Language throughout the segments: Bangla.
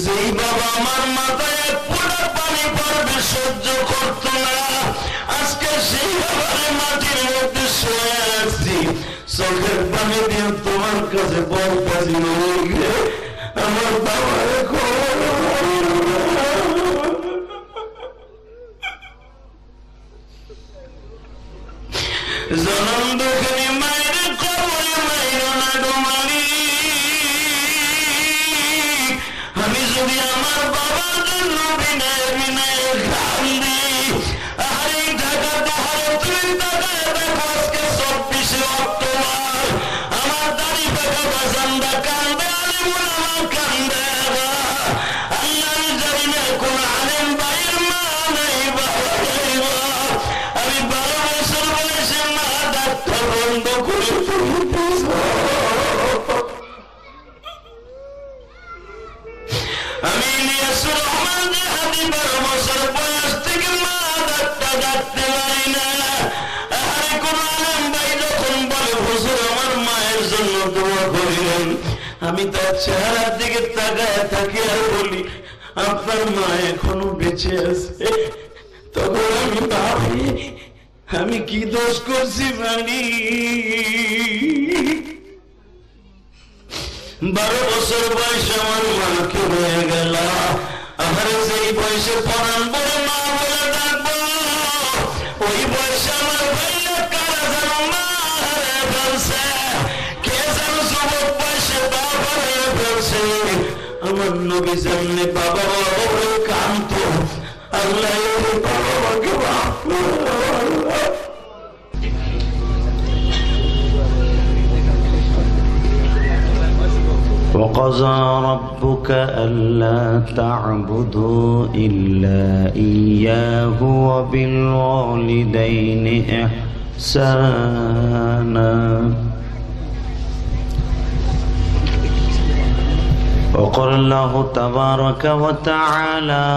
যেই বাবা আমার মাথায় এক ফোঁটা পানি পড়বে সহ্য করত না, আজকে সেই বাবার মাটির মধ্যে শুয়ে আসছি, চোখের পানি দিয়ে তোমার কাছে বলতেছি আমার বাবার জনম দুঃখী মায়ের কবরে মায়ের না ডোমালি। আমি যদি আমার বাবার জন্য বিনয় বিনয় কান্দি, আর এই ঢাকা পাহাড়ে তুমি তাকায় দেখো আজকে 24 অক্টোবর, আমার দাড়ি পাকা বাজান্দা কান্দে, আলিমুল আমার কান্দে। আল্লাহ জানি না কোন আলেম ভাইয়ের মা নাই বাবা নাই। আমি 12 বছর বয়সে মা ডাক্তার বন্ধ করে আমি ইলিয়াসুর রহমান জিহাদি 12 বছর বয়স থেকে মা ডাক্তার ডাকতে পারি না। আরে কোন আলেম ভাই যখন বলে হুজুর আমার মায়ের জন্য দোয়া করিলেন, আমি তার চেহারার দিকে তাকায় থাকি আর বলি আপনার মা এখনো বেঁচে আছে। তখন আমি ভাবি আমি কি দোষ করছি মানি। 12 বছর বয়সে আমার মাকে হয়ে গেল। আমার সেই বয়সে পড়ান বলে মা বলে ডাকবো, ওই বয়সে আমার ভাইরা কারা যেন মা হারিয়ে ফেলছে, কে যেন যুবক বয়সে বাবা হারিয়ে ফেলছে। আমার নবী সামনে বাবা বলে কান্ত, আল্লাহ বাবাকে মাফ করে। وقضى ربك ألا تعبدوا إلا إياه وبالوالدين إحسانا وقال الله تبارك وتعالى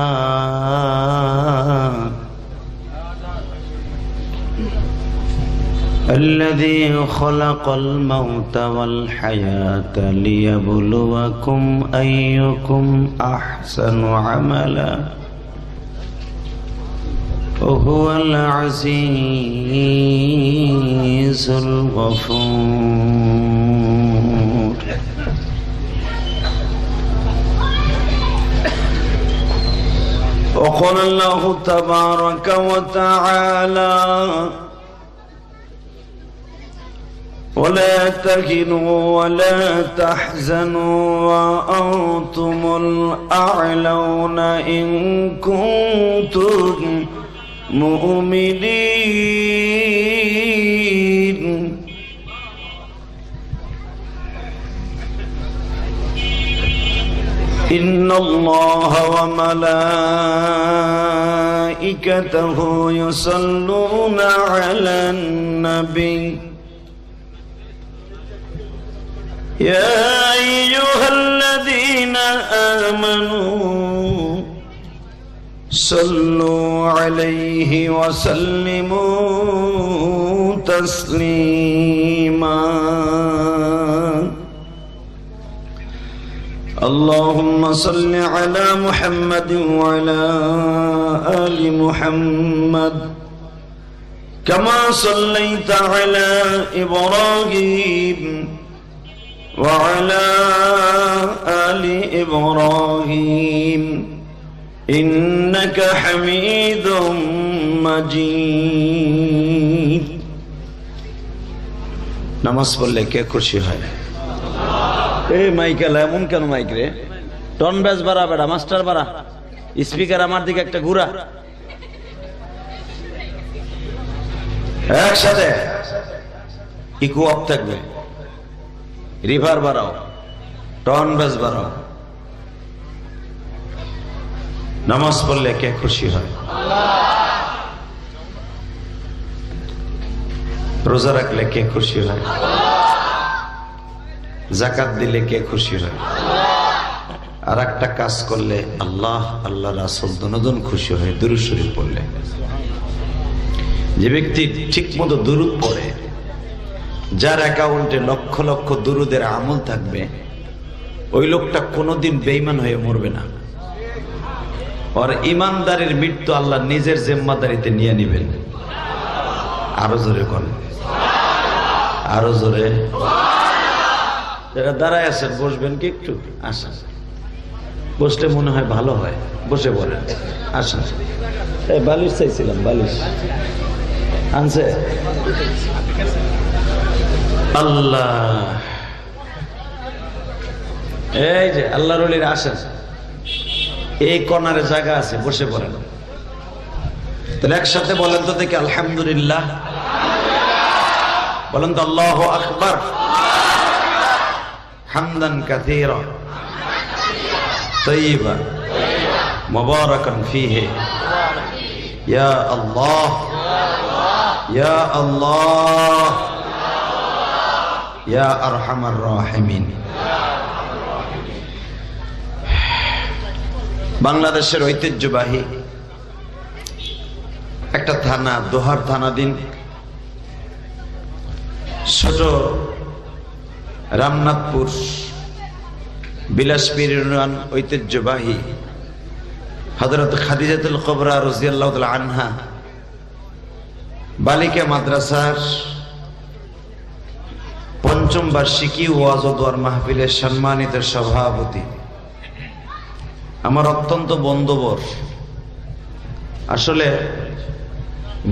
الذي خلق الموت والحياة ليبلوكم أيكم أحسن عملا وهو العزيز الغفور. وقال الله تبارك وتعالى ولا تهنوا ولا تحزنوا وأنتم الأعلون إن كنتم مؤمنين. إن الله وملائكته يصلون على النبي يا أيها الذين آمنوا صلوا عليه وسلموا تسليما. اللهم صل على محمد وعلى آل محمد كما صليت على إبراهيم وعلى آل إبراهيم إنك حميد مجيد. নামাজ পড়লে কে খুশি হয়? এই মাইকেল এমন কেন মাইক রে? টন বেস বাড়া বেড়া মাস্টার বাড়া, স্পিকার আমার দিকে একটা ঘুরা, একসাথে ইকো অফ থাকবে, রিভার বাড়াও, টন বেস বাড়াও। নামাজ পড়লে কে খুশি হয়? রোজা রাখলে কে খুশি হয়? যাকাত দিলে কে খুশি হয়? আর একটা কাজ করলে আল্লাহ আল্লাহ রাসূল দুজন খুশি হয়, দুরূদ শরীফ পড়লে। যে ব্যক্তি ঠিক মতো দুরূদ পড়ে যার অ্যাকাউন্টে লক্ষ লক্ষ দুরুদের আমল থাকবে, ওই লোকটা কোনোদিন বেঈমান হয়ে মরবে না। আর ইমানদারের মৃত্যু আল্লাহ নিজের জিম্মাদারিতে নিয়ে নেবেন। আরো জোরে করেন, আরো জোরে। যারা দাঁড়ায় আছেন বসবেন কি একটু? আসেন, বসলে মনে হয় ভালো হয়, বসে বলেন। আসেন। এই বালিশ চাইছিলাম, বালিশ আনছে? আল্লাহ, এই যে আল্লাহর ওলির আসেন, এই কর্নারে জায়গা আছে, বসে পড়েন। তাহলে একসাথে বলেন তো দেখি, আলহামদুলিল্লাহ বলেন তো, আল্লাহু আকবার, হামদান কাসীরা তাইয়িবান মুবারাকান ফীহি, ইয়া আল্লাহ ইয়া আল্লাহ ইয়া আরহামার রাহিমিন। বাংলাদেশের ঐতিহ্যবাহী একটা থানা, দোহার থানাধীন ছোট রামনাথপুর বিলাসপুর ইউনিয়ন ঐতিহ্যবাহী হযরত খাদিজাতুল কুবরা রাদিয়াল্লাহু তাআলা আনহা বালিকা মাদ্রাসার পঞ্চম বার্ষিকী ওয়াজ ও দোয়ার মাহফিলের সম্মানিত সভাপতি, আমার অত্যন্ত বন্ধুবর। আসলে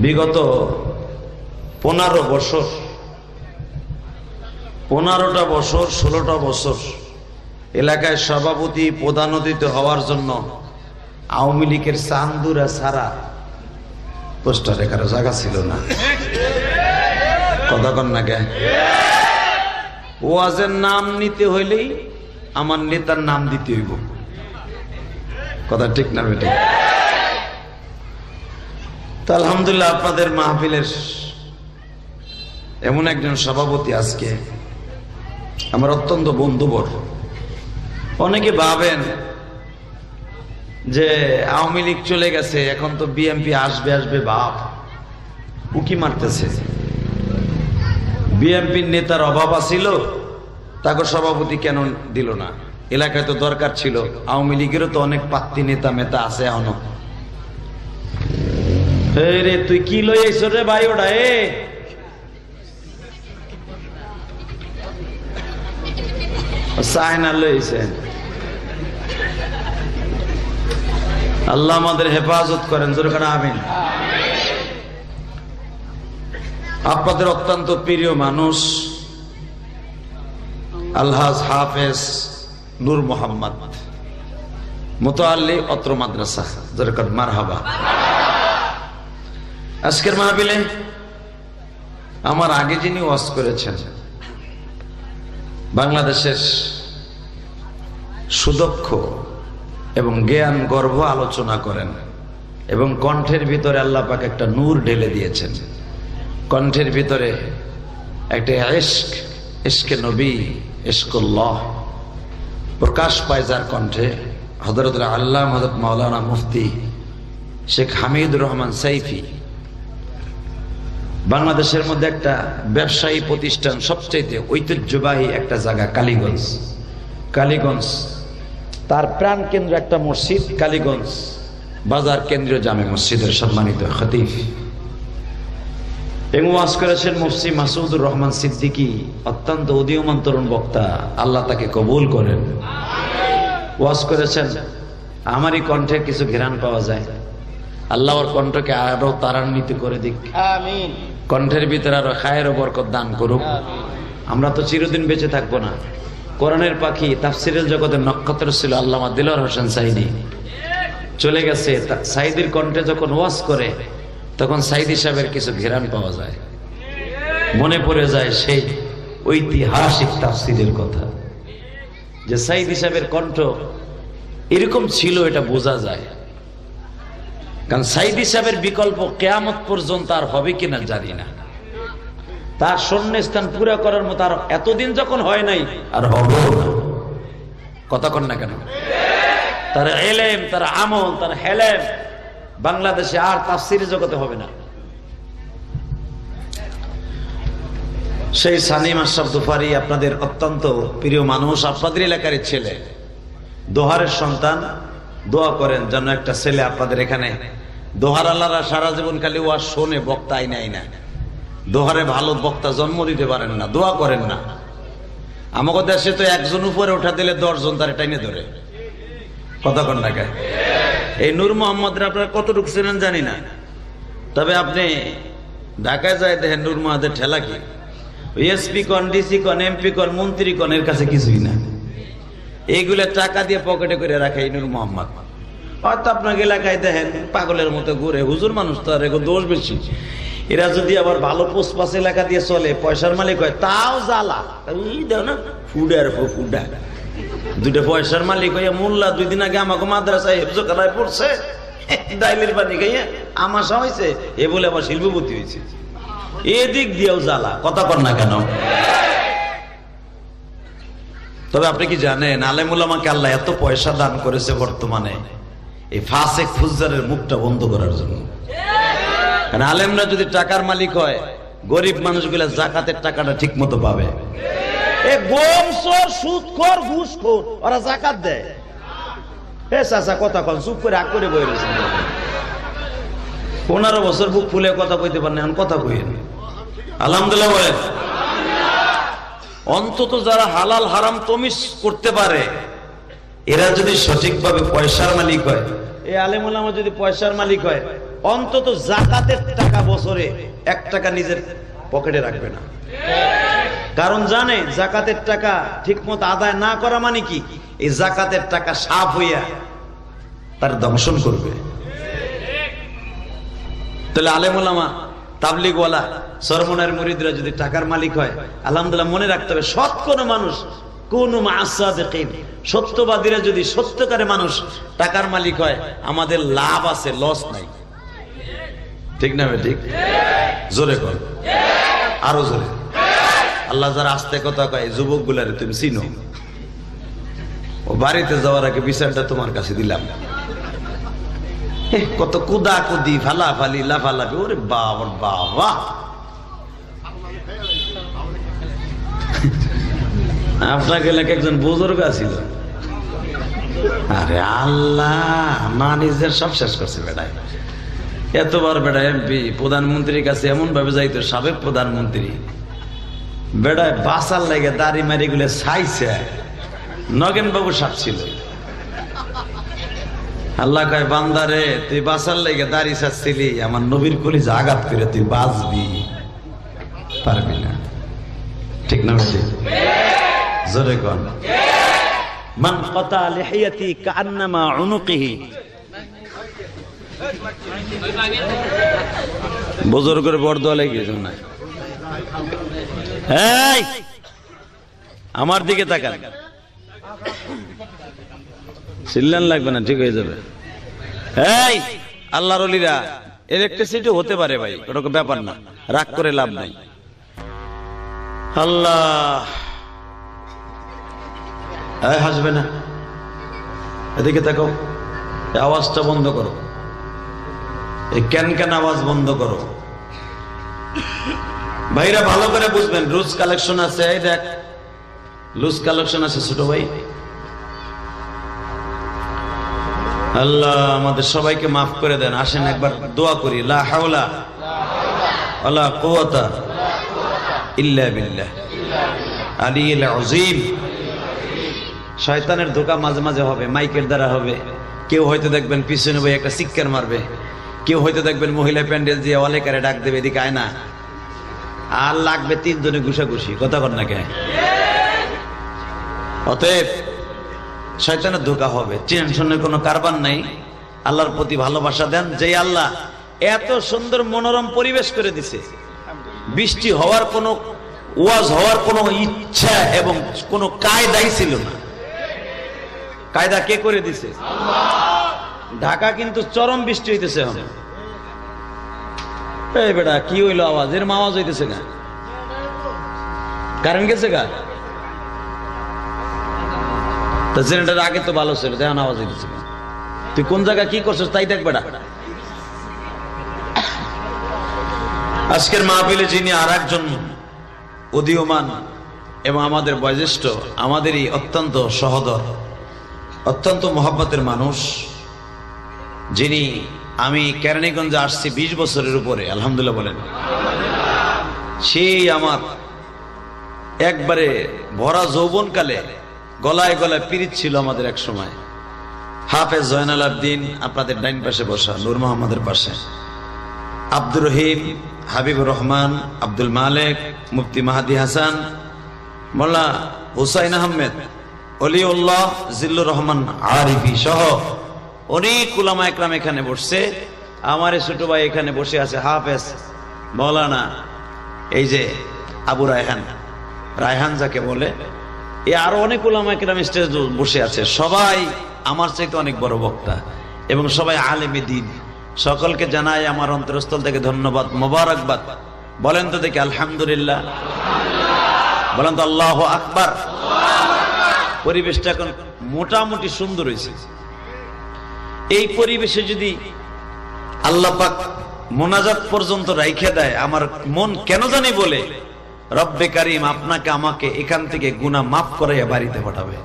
বিগত 15টা বছর 16টা বছর এলাকায় সভাপতি প্রধান অতিথি হওয়ার জন্য আওয়ামী লীগের চান্দুরা ছাড়া পোস্টারে কারো জায়গা ছিল না। কথা কন না কে? ওয়াজের নাম নিতে হইলেই আমার নেতার নাম দিতে হইব। কথা ঠিক না বেটে? তা আলহামদুলিল্লাহ, আপনাদের মাহফিলের এমন একজন সভাপতি আজকে আমার অত্যন্ত বন্ধুবর। অনেকে ভাবেন যে আওয়ামী লীগ চলে গেছে, এখন তো বিএনপি আসবে আসবে, বাপ উকি মারতেছে। বিএনপির নেতার অভাব আছিল, তাকে সভাপতি কেন দিল না? এলাকায় তো দরকার ছিল। আওয়ামী লীগেরও তো অনেক পাত্তি নেতা মেতা আছে এখনো। রে তুই কি লই আইছ রে ভাই? ওটা চায়না লইছে। আল্লাহ আমাদের হেফাজত করেন, জোরে করে আমিন। আপনাদের অত্যন্ত প্রিয় মানুষ আলহাজ হাফেজ নূর মোহাম্মদ মুতাআল্লি অত্র মাদ্রাসা, জোরে করে মারহাবা। আজকের মাহফিলে আমার আগে যিনি ওয়াজ করেছেন, বাংলাদেশের সুদক্ষ এবং জ্ঞান গর্ভ আলোচনা করেন, এবং কণ্ঠের ভিতরে আল্লাহ পাক একটা নূর ঢেলে দিয়েছেন। কণ্ঠের ভিতরে একটা ইশক, ইশকে নবী, ইশকুল্লাহ প্রকাশ পায় যার কণ্ঠে। হযরত আল্লামা হযরত মাওলানা মুফতি শেখ হামিদুর রহমান সাইফি, বাংলাদেশের মধ্যে একটা ব্যবসায়ী প্রতিষ্ঠান, সবচেয়ে ঐতিহ্যবাহী একটা জায়গা কালীগঞ্জ। কালীগঞ্জ তার প্রাণ কেন্দ্র একটা মসজিদ, কালীগঞ্জ বাজার কেন্দ্রীয় জামে মসজিদের সম্মানিত খতিব। এবং ওয়াজ করেছেন মুফতি মাসুদুর রহমান সিদ্দিকী, অত্যন্ত উদীয়মান তরুণ বক্তা, আল্লাহ তাকে কবুল করেন। ওয়াজ করেছেন, আমারই কণ্ঠে কিছু ঘ্রাণ পাওয়া যায়, আল্লাহ ওর কণ্ঠকে আরো ত্বরান্বিত করে দিক, আমিন। কণ্ঠের ভিতরে আরো খায়ের ও বরকত দান করুক। আমরা তো চিরদিন বেঁচে থাকবো না। কোরআনের পাখি, তাফসিরের জগতের নক্ষত্র ছিল আল্লামা দিলওয়ার হোসেন সাইদি, চলে গেছে। সাইদির কণ্ঠে যখন ওয়াজ করে তখন সাইদি সাহেবের কিছু ঘেরান পাওয়া যায়, মনে পড়ে যায় সেই ঐতিহাসিক তাফসিরের কথা, যে সাইদি সাহেবের কণ্ঠ এরকম ছিল, এটা বোঝা যায়। কারণ সাইদি সাহেবের বিকল্প কিয়ামত পর্যন্ত আর হবে কিনা জানি না। তার শূন্যস্থান পুরো করার মতো আর এতদিন যখন হয় নাই, আর হবে না। কথা কন না কেন? তার ইলম, তার আমল, তার হেলেম বাংলাদেশে আর তাফসীর জগতে হবে না। সেই সানিম আশরাফ দুফারি আপনাদের অত্যন্ত প্রিয় মানুষ, আপনাদের এলাকার ছেলে, দোহারের সন্তান। দোয়া করেন যেন একটা ছেলে আপনাদের এখানে। দোহার আল্লাহরা সারা জীবন খালি ওয়াজ শোনে, বক্তা আইনাই না। দোহারে ভালো বক্তা জন্ম দিতে পারেন না, দোয়া করেন না। আমাদের দেশে তো একজন উপরে উঠা দিলে 10 জন তারে টাইনে ধরে। কথা কন না গায়ে। এই নূর মোহাম্মদের আপনারা কতটুকু ছিলেন জানি না, তবে আপনি ঢাকায় যায় দেখেন নূর মোহাম্মদের ঠেলা কি। এসপি কন, ডিসি কন, এমপি কন, মন্ত্রী কন, এর কাছে কিছুই না। এইগুলা টাকা দিয়ে পকেটে করে রাখে এই নূর মোহাম্মদ। হয়তো আপনাকে এলাকায় দেখেন পাগলের মতো ঘুরে, হুজুর মানুষ তো আর এগুলো দোষ বেশি। এরা যদি আবার ভালো পোস্টপাস এলাকা দিয়ে চলে, পয়সার মালিক হয়, তাও জ্বালা। দেও না ফুডার ফুডা, দুটো পয়সার মালিক হইয়া মোল্লা 2 দিন আগে আমাকে মাদ্রাসায় হেফজোখানায় পড়ছে, ডাইলের পানি খাইয়া আমাশা হয়েছে, এ বলে আমার শিল্পপতি হয়েছে। এদিক দিয়েও জ্বালা। কথা কর না কেন? তবে আপনি কি জানেন আলেমুল আমাকে আল্লাহ এত পয়সা দান করেছে বর্তমানে এই ফাসেক ফুজ্জারের মুখটা বন্ধ করার জন্য। কারণ আলেমরা যদি টাকার মালিক হয়, গরিব মানুষগুলা জাকাতের টাকাটা ঠিক মতো পাবে। সুদখোর, ঘুষখোর, ওরা জাকাত দেয়। চাচা কথা কন, চুপ করে আগ করে বই রয়েছে। 15 বছর বুক ফুলে কথা কইতে পারেন, এখন কথা কইেন। আলহামদুলিল্লাহ বলেন। অন্তত যারা হালাল হারাম তমিজ করতে পারে, এরা যদি সঠিকভাবে পয়সার মালিক হয়, এই আলেম ওলামা যদি পয়সার মালিক হয়, অন্তত জাকাতের টাকা বছরে 1 টাকা নিজের পকেটে রাখবে না। কারণ জানে জাকাতের টাকা ঠিক মতো আদায় না করা মানে কি, এই জাকাতের টাকা সাফ হইয়া তার দংশন করবে। তাহলে আলেম ওলামা, তাবলিগওয়ালা, সরমনের মুরিদরা যদি টাকার মালিক হয়, আলহামদুলিল্লাহ মনে রাখতে হবে সৎ কোন মানুষ, কোন মাসাদিকিন, সত্যবাদীরা যদি সত্যকারে মানুষ টাকার মালিক হয়, আমাদের লাভ আছে, লস নাই। ঠিক না? ঠিক। জোরে কর, আরো জোরে। আল্লাহ যারা আস্তে কথা কয়, যুবক গুলারে তুমি চিনো, ও বাড়িতে যাওয়ার আগে বিচারটা তোমার কাছে দিলাম। কত কুদা কুদি, ফালাফালি, লাফালাফি, ওরে বাবা বাবা। আপনার এলাকায় একজন বুজুর্গ ছিল, আরে আল্লাহ, মা নিজের সব শেষ করছে বেড়ায়। এতবার বেড়া এমপি, প্রধানমন্ত্রীর কাছে এমন ভাবে যাইতো, সাবেক প্রধানমন্ত্রী বেড়ায় বাসার লাগে দাড়ি মারি গুলো ছাইছে। নগেন বাবু সাপ ছিল। আল্লাহ কয়, বান্দারে তুই বাসার লেগে দাড়ি ছাড়ছিলি, আমার নবীর কলিজা আঘাত করে তুই বাঁচবি পারবি না। ঠিক না? জোরে কর। মান কাতা লিহিয়াতি কান্নামা উনুকিহি। বুজুর্গের বরদোয়া লেগেছে না? এই আমার দিকে তাকান, চিল্লান লাগবে না, ঠিক হয়ে যাবে। এই আল্লাহর ওলিরা ইলেকট্রিসিটি হতে পারে ভাই, ওটা কোনো ব্যাপার না, রাগ করে লাভ নাই। আল্লাহ, হাসবে না, এদিকে তাকাও। আওয়াজটা বন্ধ করো, এই ক্যান আওয়াজ বন্ধ করো। ভাইরা ভালো করে বুঝবেন, লুজ কালেকশন আছে। এই দেখ, লুজ কালেকশন আছে ছোট ভাই। আল্লাহ আমাদের সবাইকে মাফ করে দেন। আসেন একবার দোয়া করি, লা হাওলা ওয়ালা কুওয়াতা ইল্লা বিল্লাহ আলিয়্যিল আযীম। শয়তানের ধোঁকা মাঝে মাঝে হবে, মাইকের দ্বারা হবে। কেউ হয়তো দেখবেন পিছনে বই একটা চিৎকার মারবে, কেউ হয়তো দেখবেন মহিলা প্যান্ডেল দিয়ে অলেকারে ডাক দেবে, এদিকে আয় না, আর লাগবে 3 জনে ঘুষাঘুষি। কথা বল না কে? অতএব শয়তানের ধোঁকা হবে, টেনশনের কোনো কারবার নাই। আল্লাহর প্রতি ভালোবাসা দেন। যে আল্লাহ এত সুন্দর মনোরম পরিবেশ করে দিছে, বৃষ্টি হওয়ার কোনো, ওয়াজ হওয়ার কোনো ইচ্ছা এবং কোনো কায়দাই ছিল না। কায়দা কে করে দিছে? ঢাকা কিন্তু চরম বৃষ্টি হইতেছে এখন। এই বেটা কি হইলো আওয়াজ? এর আওয়াজ হইতেছে না, কারেন্ট গেছে গা? তো জেনারেটর আগে তো ভালো ছিল, এখন আওয়াজ হইতেছে না। তুই কোন জায়গায় কি করছিস তাই দেখ বেটা। আজকের মাহফিলে যিনি আর একজন উদীয়মান এবং আমাদের বয়োজ্যেষ্ঠ, আমাদেরই অত্যন্ত সহোদর, অত্যন্ত মহব্বতের মানুষ, যিনি আমি কেরানীগঞ্জে আসছি 20 বছরের উপরে, আলহামদুলিল্লাহ বলেন। সেই আমার একবারে ভরা যৌবনকালে গলায় গলায় পীড়িত ছিল আমাদের এক সময়। হাফেজ জয়নাল আবদিন আপনাদের ডাইন পাশে বসা, নূর মোহাম্মদের পাশে, আব্দুর রহিম, হাবিবুর রহমান, আব্দুল মালেক, মুফতি মাহাদি হাসান, মোল্লা হুসাইন আহমেদ, অলিউল্লাহ, জিল্লুর রহমান আরিফি সহ অনেক উলামা একরাম এখানে বসছে। আমার ছোট ভাই এখানে বসে আছে, হাফেজ মৌলানা এই যে আবু রায়হান, রায়হান যাকে বলে, এ আরো অনেক উলামা একরাম স্টেজে বসে আছে। সবাই আমার চাইতে অনেক বড় বক্তা এবং সবাই আলেমে দ্বীন। সকলকে জানাই আমার অন্তরস্থল থেকে ধন্যবাদ, মোবারকবাদ। বলেন তো দেখি আলহামদুলিল্লাহ, বলেন তো আল্লাহু আকবার। পরিবেশটা এখন মোটামুটি সুন্দর হয়েছে। এই পরিবেশে যদি আল্লাহ পাক মোনাজাত পর্যন্ত রাইখে দেয়, আমার মন কেন জানি বলে রব্বে কারিম আপনাকে আমাকে এখান থেকে গুনাহ মাফ করাইয়া বাড়িতে পাঠাবে।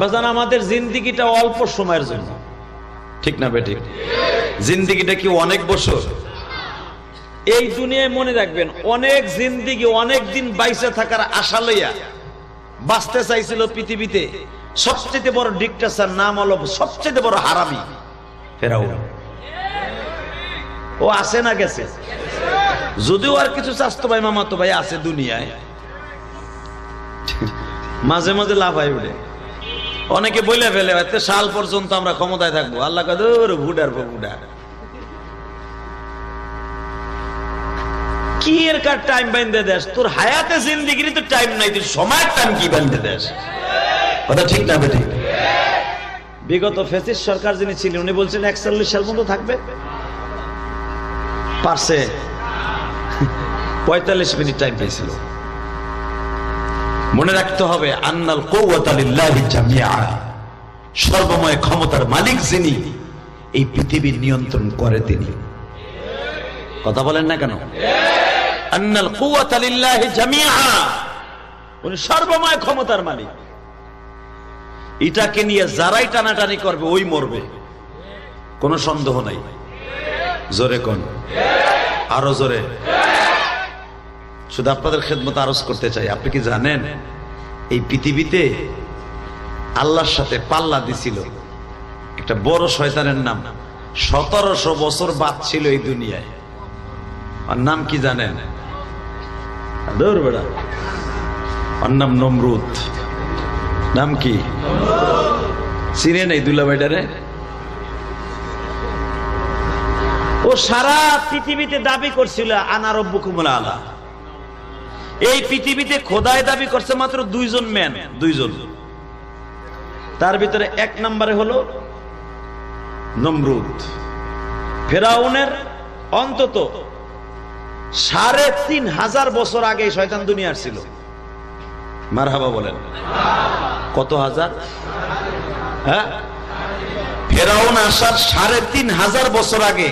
বাজান, আমাদের জিন্দেগিটা অল্প সময়ের জন্য, ঠিক না বেঠিক? জিন্দেগিটা কি অনেক বছর? এই দুনিয়ায় মনে রাখবেন, অনেক জিন্দেগি, অনেক দিন বাইসে থাকার আশা লইয়া বাঁচতে চাইছিল পৃথিবীতে সবচেয়ে বড় ডিক্টেটর, নাম হলো সবচেয়ে বড় হারামি ফেরাউন। ও আছে না গেছে? যদিও আর কিছু চাস্তো ভাই মামাতো ভাই আছে দুনিয়ায়, মাঝে মাঝে লাফাই উঠে। অনেকে বলে ফেলে এত সাল পর্যন্ত আমরা ক্ষমতায় থাকবো। আল্লাহ কাদের ভুডার ভুডা কি এর কার টাইম বাইন্ধে দেশ? তোর হায়াতে জিন্দেগির তো টাইম নাই, তুই সময়ের টাইম কি বাইন্ধে দেশ? কথা ঠিক না বেঠিক? বিগত ফ্যাসিস্ট সরকার যিনি ছিলেন উনি বলছেন 41 সাল পর্যন্ত থাকবে, পারছে 45 মিনিট টাইম পেয়েছিল। মনে রাখতে হবে আন্নাল কুওয়াতা লিল্লাহি জামিআ, সর্বময় ক্ষমতার মালিক যিনি, এই পৃথিবীর নিয়ন্ত্রণ করে তিনি। কথা বলেন না কেন? আন্নাল কুওয়াতা লিল্লাহি জামিআ, উনি সর্বময় ক্ষমতার মালিক। এটাকে নিয়ে যারাই টানাটানি করবে ওই মরবে, কোনো সন্দেহ নাই। জোরে কোন, আরো জোরে। শুধু আপনাদের খেদমত আরজ করতে চাই, আপনি কি জানেন এই পৃথিবীতে আল্লাহর সাথে পাল্লা দিছিল একটা বড় শয়তানের নাম? 1700 বছর বাদ ছিল এই দুনিয়ায়। আর নাম কি জানেন? ওর নাম নমরুদ। নাম কি চিনে নেই দুলাভাইটারে? ও সারা পৃথিবীতে দাবি করছিল আনা রব্বুকুমুল আলা। এই পৃথিবীতে খোদায় দাবি করছে মাত্র 2 জন ম্যান, 2 জন। তার ভিতরে 1 নম্বরে হলো নমরুদ। ফেরাউনের অন্তত 3500 বছর আগে শয়তান দুনিয়ার ছিল। মারহাবা বলেন। কত হাজার? হ্যাঁ, ফেরাউন আসার 3500 বছর আগে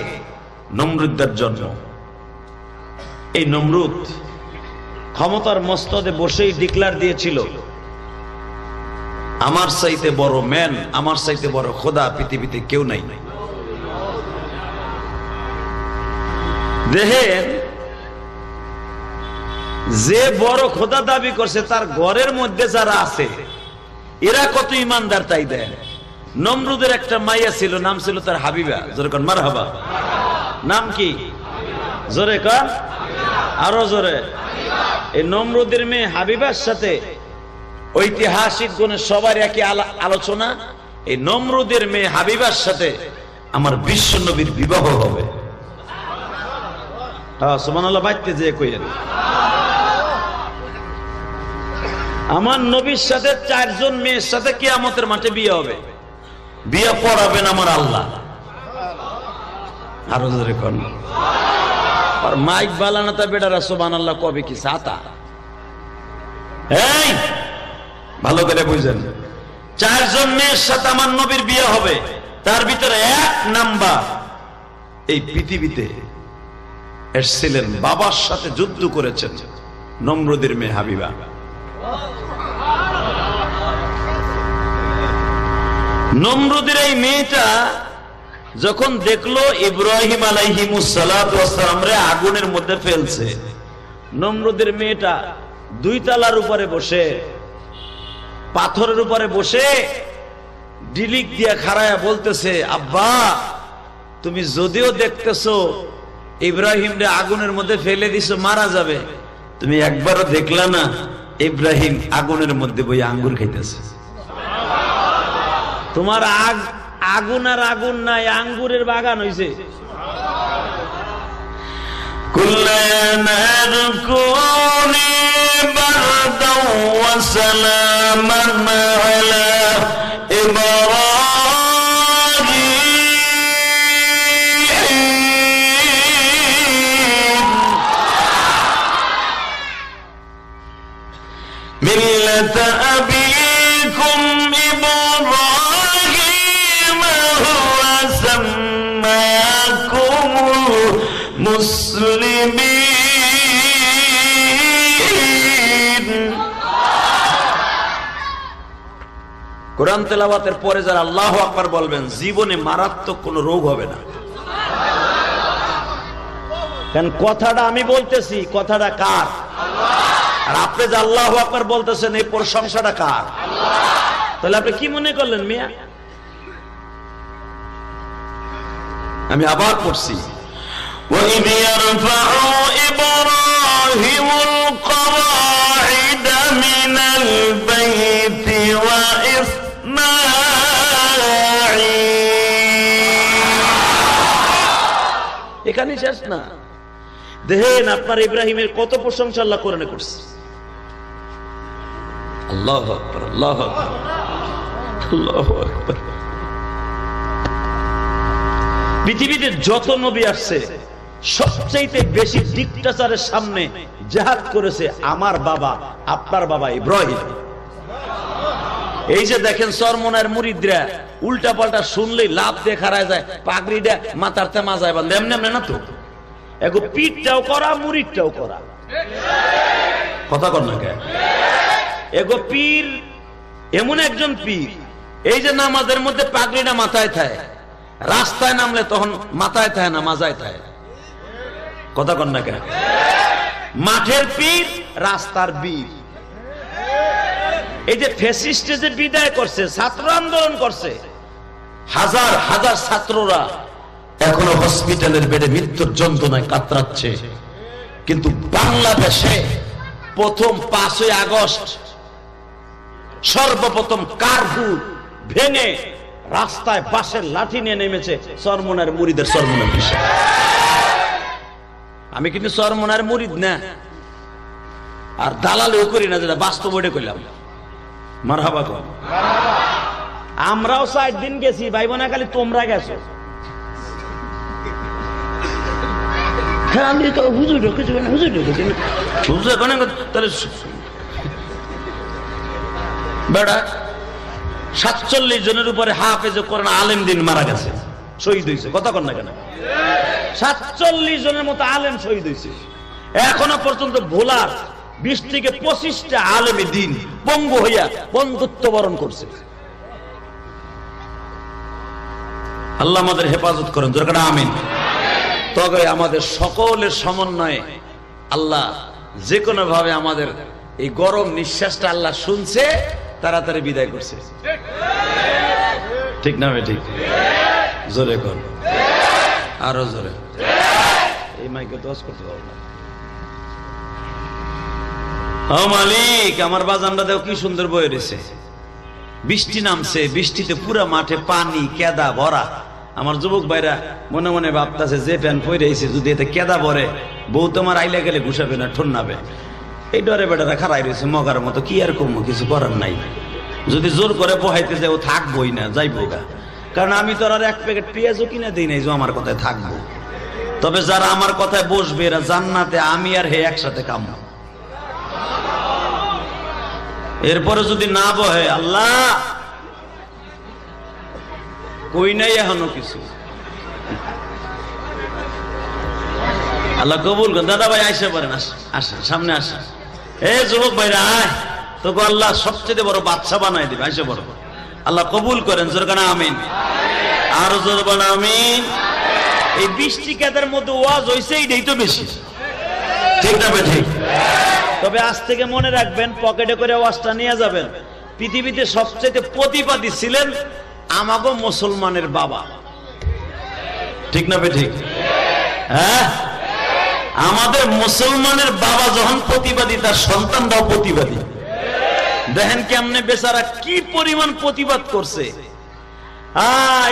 নমরুদের জন্ম। এই নমরুদ ক্ষমতার মস্তদে বসেই ডিক্লার দিয়েছিল, আমার চাইতে বড় ম্যান, আমার চাইতে বড় খোদা পৃথিবীতে কেউ নাই। দেখেন, যে বড় খোদা দাবি করছে তার ঘরের মধ্যে যারা আছে এরা কত ইমানদার তাই দেন। নমরুদের একটা মাইয়া ছিল, নাম ছিল তার হাবিবা। জোরে কন মারহাবা। নাম কি? জোরে কন, আরো জোরে। এই নমরুদের মেয়ে হাবিবার সাথে ঐতিহাসিক গুণে সবার একই আলোচনা, এই নমরুদের মেয়ে হাবিবার সাথে আমার বিশ্ব নবীর বিবাহ হবে। হ্যাঁ, সুবহানাল্লাহ। বাইতে যে কইেন আমার নবীর সাথে 4 জন মেয়ের সাথে কিয়ামতের মাঠে বিয়ে হবে। বিয়ে পড়াবেন আমার আল্লাহ। আরো জোরে কোন। আর মাইক বালানা তা বেটারা সুবহানাল্লাহ কবে কি সাতা? এই ভালো করে বুঝেন, 4 জন মেয়ের সাথে আমার নবীর বিয়ে হবে। তার ভিতরে 1 নাম্বার এই পৃথিবীতে এসেছিলেন, বাবার সাথে যুদ্ধ করেছেন, নমরুদের মেয়ে হাবিবা। নমরুদের এই মেয়েটা যখন দেখলো ইব্রাহিম আলাইহিমুস সালাতু ওয়াস সালাম রে আগুনের মধ্যে ফেলছে, নমরুদের মেয়েটা 2 তলার উপরে বসে, পাথরের উপরে বসে ডিলিক দিয়া খাড়ায়া বলতেছে, আব্বা তুমি যদিও দেখতেছো ইব্রাহিম রে আগুনের মধ্যে ফেলে দিছো, মারা যাবে, তুমি একবারও দেখলা না ইব্রাহিম আগুনের মধ্যে বই আঙ্গুর খাইতেছে? তোমার আগুন আর আগুন নাই, আঙ্গুরের বাগান হইছে। মিল্লাতা আবিকুম ইব্রাহিম হুয়া সাম্মাকুমুল মুসলিমিন। কোরআন তেলাওয়াতের পরে যারা আল্লাহু আকবার বলবেন জীবনে মারাত্মক কোন রোগ হবে না। কারণ কথাটা আমি বলতেছি, কথাটা কার? আর আপনি যে আল্লাহু আকবার বলতেছেন, এই প্রশংসাটা কার? তাহলে আপনি কি মনে করলেন মিয়া? আমি আবার পড়ছি, وَإِذْ يَرْفَعُ إِبْرَاهِيمُ الْقَوَاعِدَ مِنَ الْبَيْتِ وَإِسْمَاعِيلُ। এখানে শেষ না, দেখেন আপনার ইব্রাহিমের কত প্রশংসা আল্লাহ কোরআনে করছে। আল্লাহু আকবার, আল্লাহু আকবার, আল্লাহু আকবার। পৃথিবীতে যত নবী আসছে সবচেয়ে বেশি ডিক্টেটরের সামনে জিহাদ করেছে আমার বাবা, আপনার বাবা ইব্রাহিম। এই যে দেখেন চরমনার মুরিদরা উল্টা পাল্টা শুনলেই লাভ দিয়ে খাড়ায় যায়, পাগড়িটা মাথারতে মাজায় বান্ধে, এমনি এমনি না তো, এগো পিঠটাও করা, মুরিদটাও করা, কথা কর না কে? এগো পীর এমন একজন পীর, এই যে নামাজের মধ্যে পাগড়িটা মাথায় থাকে, রাস্তায় নামলে তখন মাথায় থাকে না, মাজায় থাকে, কথা কর না কে? মাঠের পীর, রাস্তার বীর। এই যে ফ্যাসিস্টে যে বিদায় করছে, ছাত্র আন্দোলন করছে, হাজার হাজার ছাত্ররা এখনো হসপিটালের বেডে মৃত্যুর যন্ত্রণায় কাতরাচ্ছে, কিন্তু বাংলাদেশে প্রথম 5ই আগস্ট সর্বপ্রথম কারফিউ ভেঙে রাস্তায় বাঁশের লাঠি নিয়ে নেমেছে চরমনার মুরিদের চরমনার বিষয়। আমি কিন্তু চরমনার মুরিদ না, আর দালালিও করি না, যেটা বাস্তব ওইটা কইলাম। মারহাবা কর। আমরাও 60 দিন গেছি, ভাই বোনা, খালি তোমরা গেছো। বেড়া 47 জনের উপরে হাফেজ কোরআন আলেম দিন মারা গেছে, শহীদ হয়েছে, কথা কর না কেন? 47 জনের মতো আলেম শহীদ হয়েছে। এখনো পর্যন্ত ভোলার 20 থেকে 25টা আলেমে দিন পঙ্গু হইয়া বন্ধুত্ব বরণ করছে। আল্লাহ আমাদের হেফাজত করেন, দরকার আমিন। তবে আমাদের সকলের সমন্বয়ে আল্লাহ যে কোনো ভাবে আমাদের এই গরম নিঃশ্বাসটা আল্লাহ শুনছে, তাড়াতাড়ি বিদায় করছে, ঠিক না ভাই? ঠিক, জোরে কর, আরো জোরে। এই মাইকে দোষ করতে পারবো না। ও মালিক, আমার বাজানটা দেখো কি সুন্দর বয়ে রয়েছে, বৃষ্টি নামছে, বৃষ্টিতে পুরা মাঠে পানি কেদা ভরা। আমার যুবক ভাইরা মনে মনে ভাবতেছে যে প্যান্ট পরে আইছে, যদি এতে কেদা ভরে বউ তোমার আইলে গেলে ঘুষাবে না, ঠন্নাবে। এই ডরে বেটারা খারাই রয়েছে মগার মতো, কি আর কমো, কিছু করার নাই। যদি জোর করে বহাইতে যাও থাকবোই না, যাইবো গা। কারণ আমি তো আর 1 প্যাকেট পেঁয়াজও কিনে দিই নাই যে আমার কথায় থাকবো। তবে যারা আমার কথায় বসবে এরা জান্নাতে আমি আর হে একসাথে কামো। এরপরে যদি না বহে, আল্লাহ কই নাই এখনো কিছু, আল্লাহ কবুল করেন। দাদা ভাই আইসা পারেন, আসেন সামনে, আসেন। এ যুবক ভাইরা তোকে আল্লাহ সবচেয়ে বড় বাদশা বানাই দিবে, আইসে বড় আল্লাহ কবুল করেন, জোরকানা আমিন, আরো জোরকানা আমিন। এই 20টি কাদের মধ্যে ওয়াজ হইছে এইটাই তো বেশি, ঠিক না ঠিক? তবে আজ থেকে মনে রাখবেন, পকেটে করে ওয়াজটা নিয়ে যাবেন। পৃথিবীতে সবচেয়ে প্রতিবাদী ছিলেন আমাগো মুসলমানের বাবা, ঠিক না ঠিক? হ্যাঁ, আমাদের মুসলমানের বাবা যখন প্রতিবাদী, তার সন্তানরাও প্রতিবাদী। দেখেন কেমনে বেচারা কি পরিমাণ প্রতিবাদ করছে।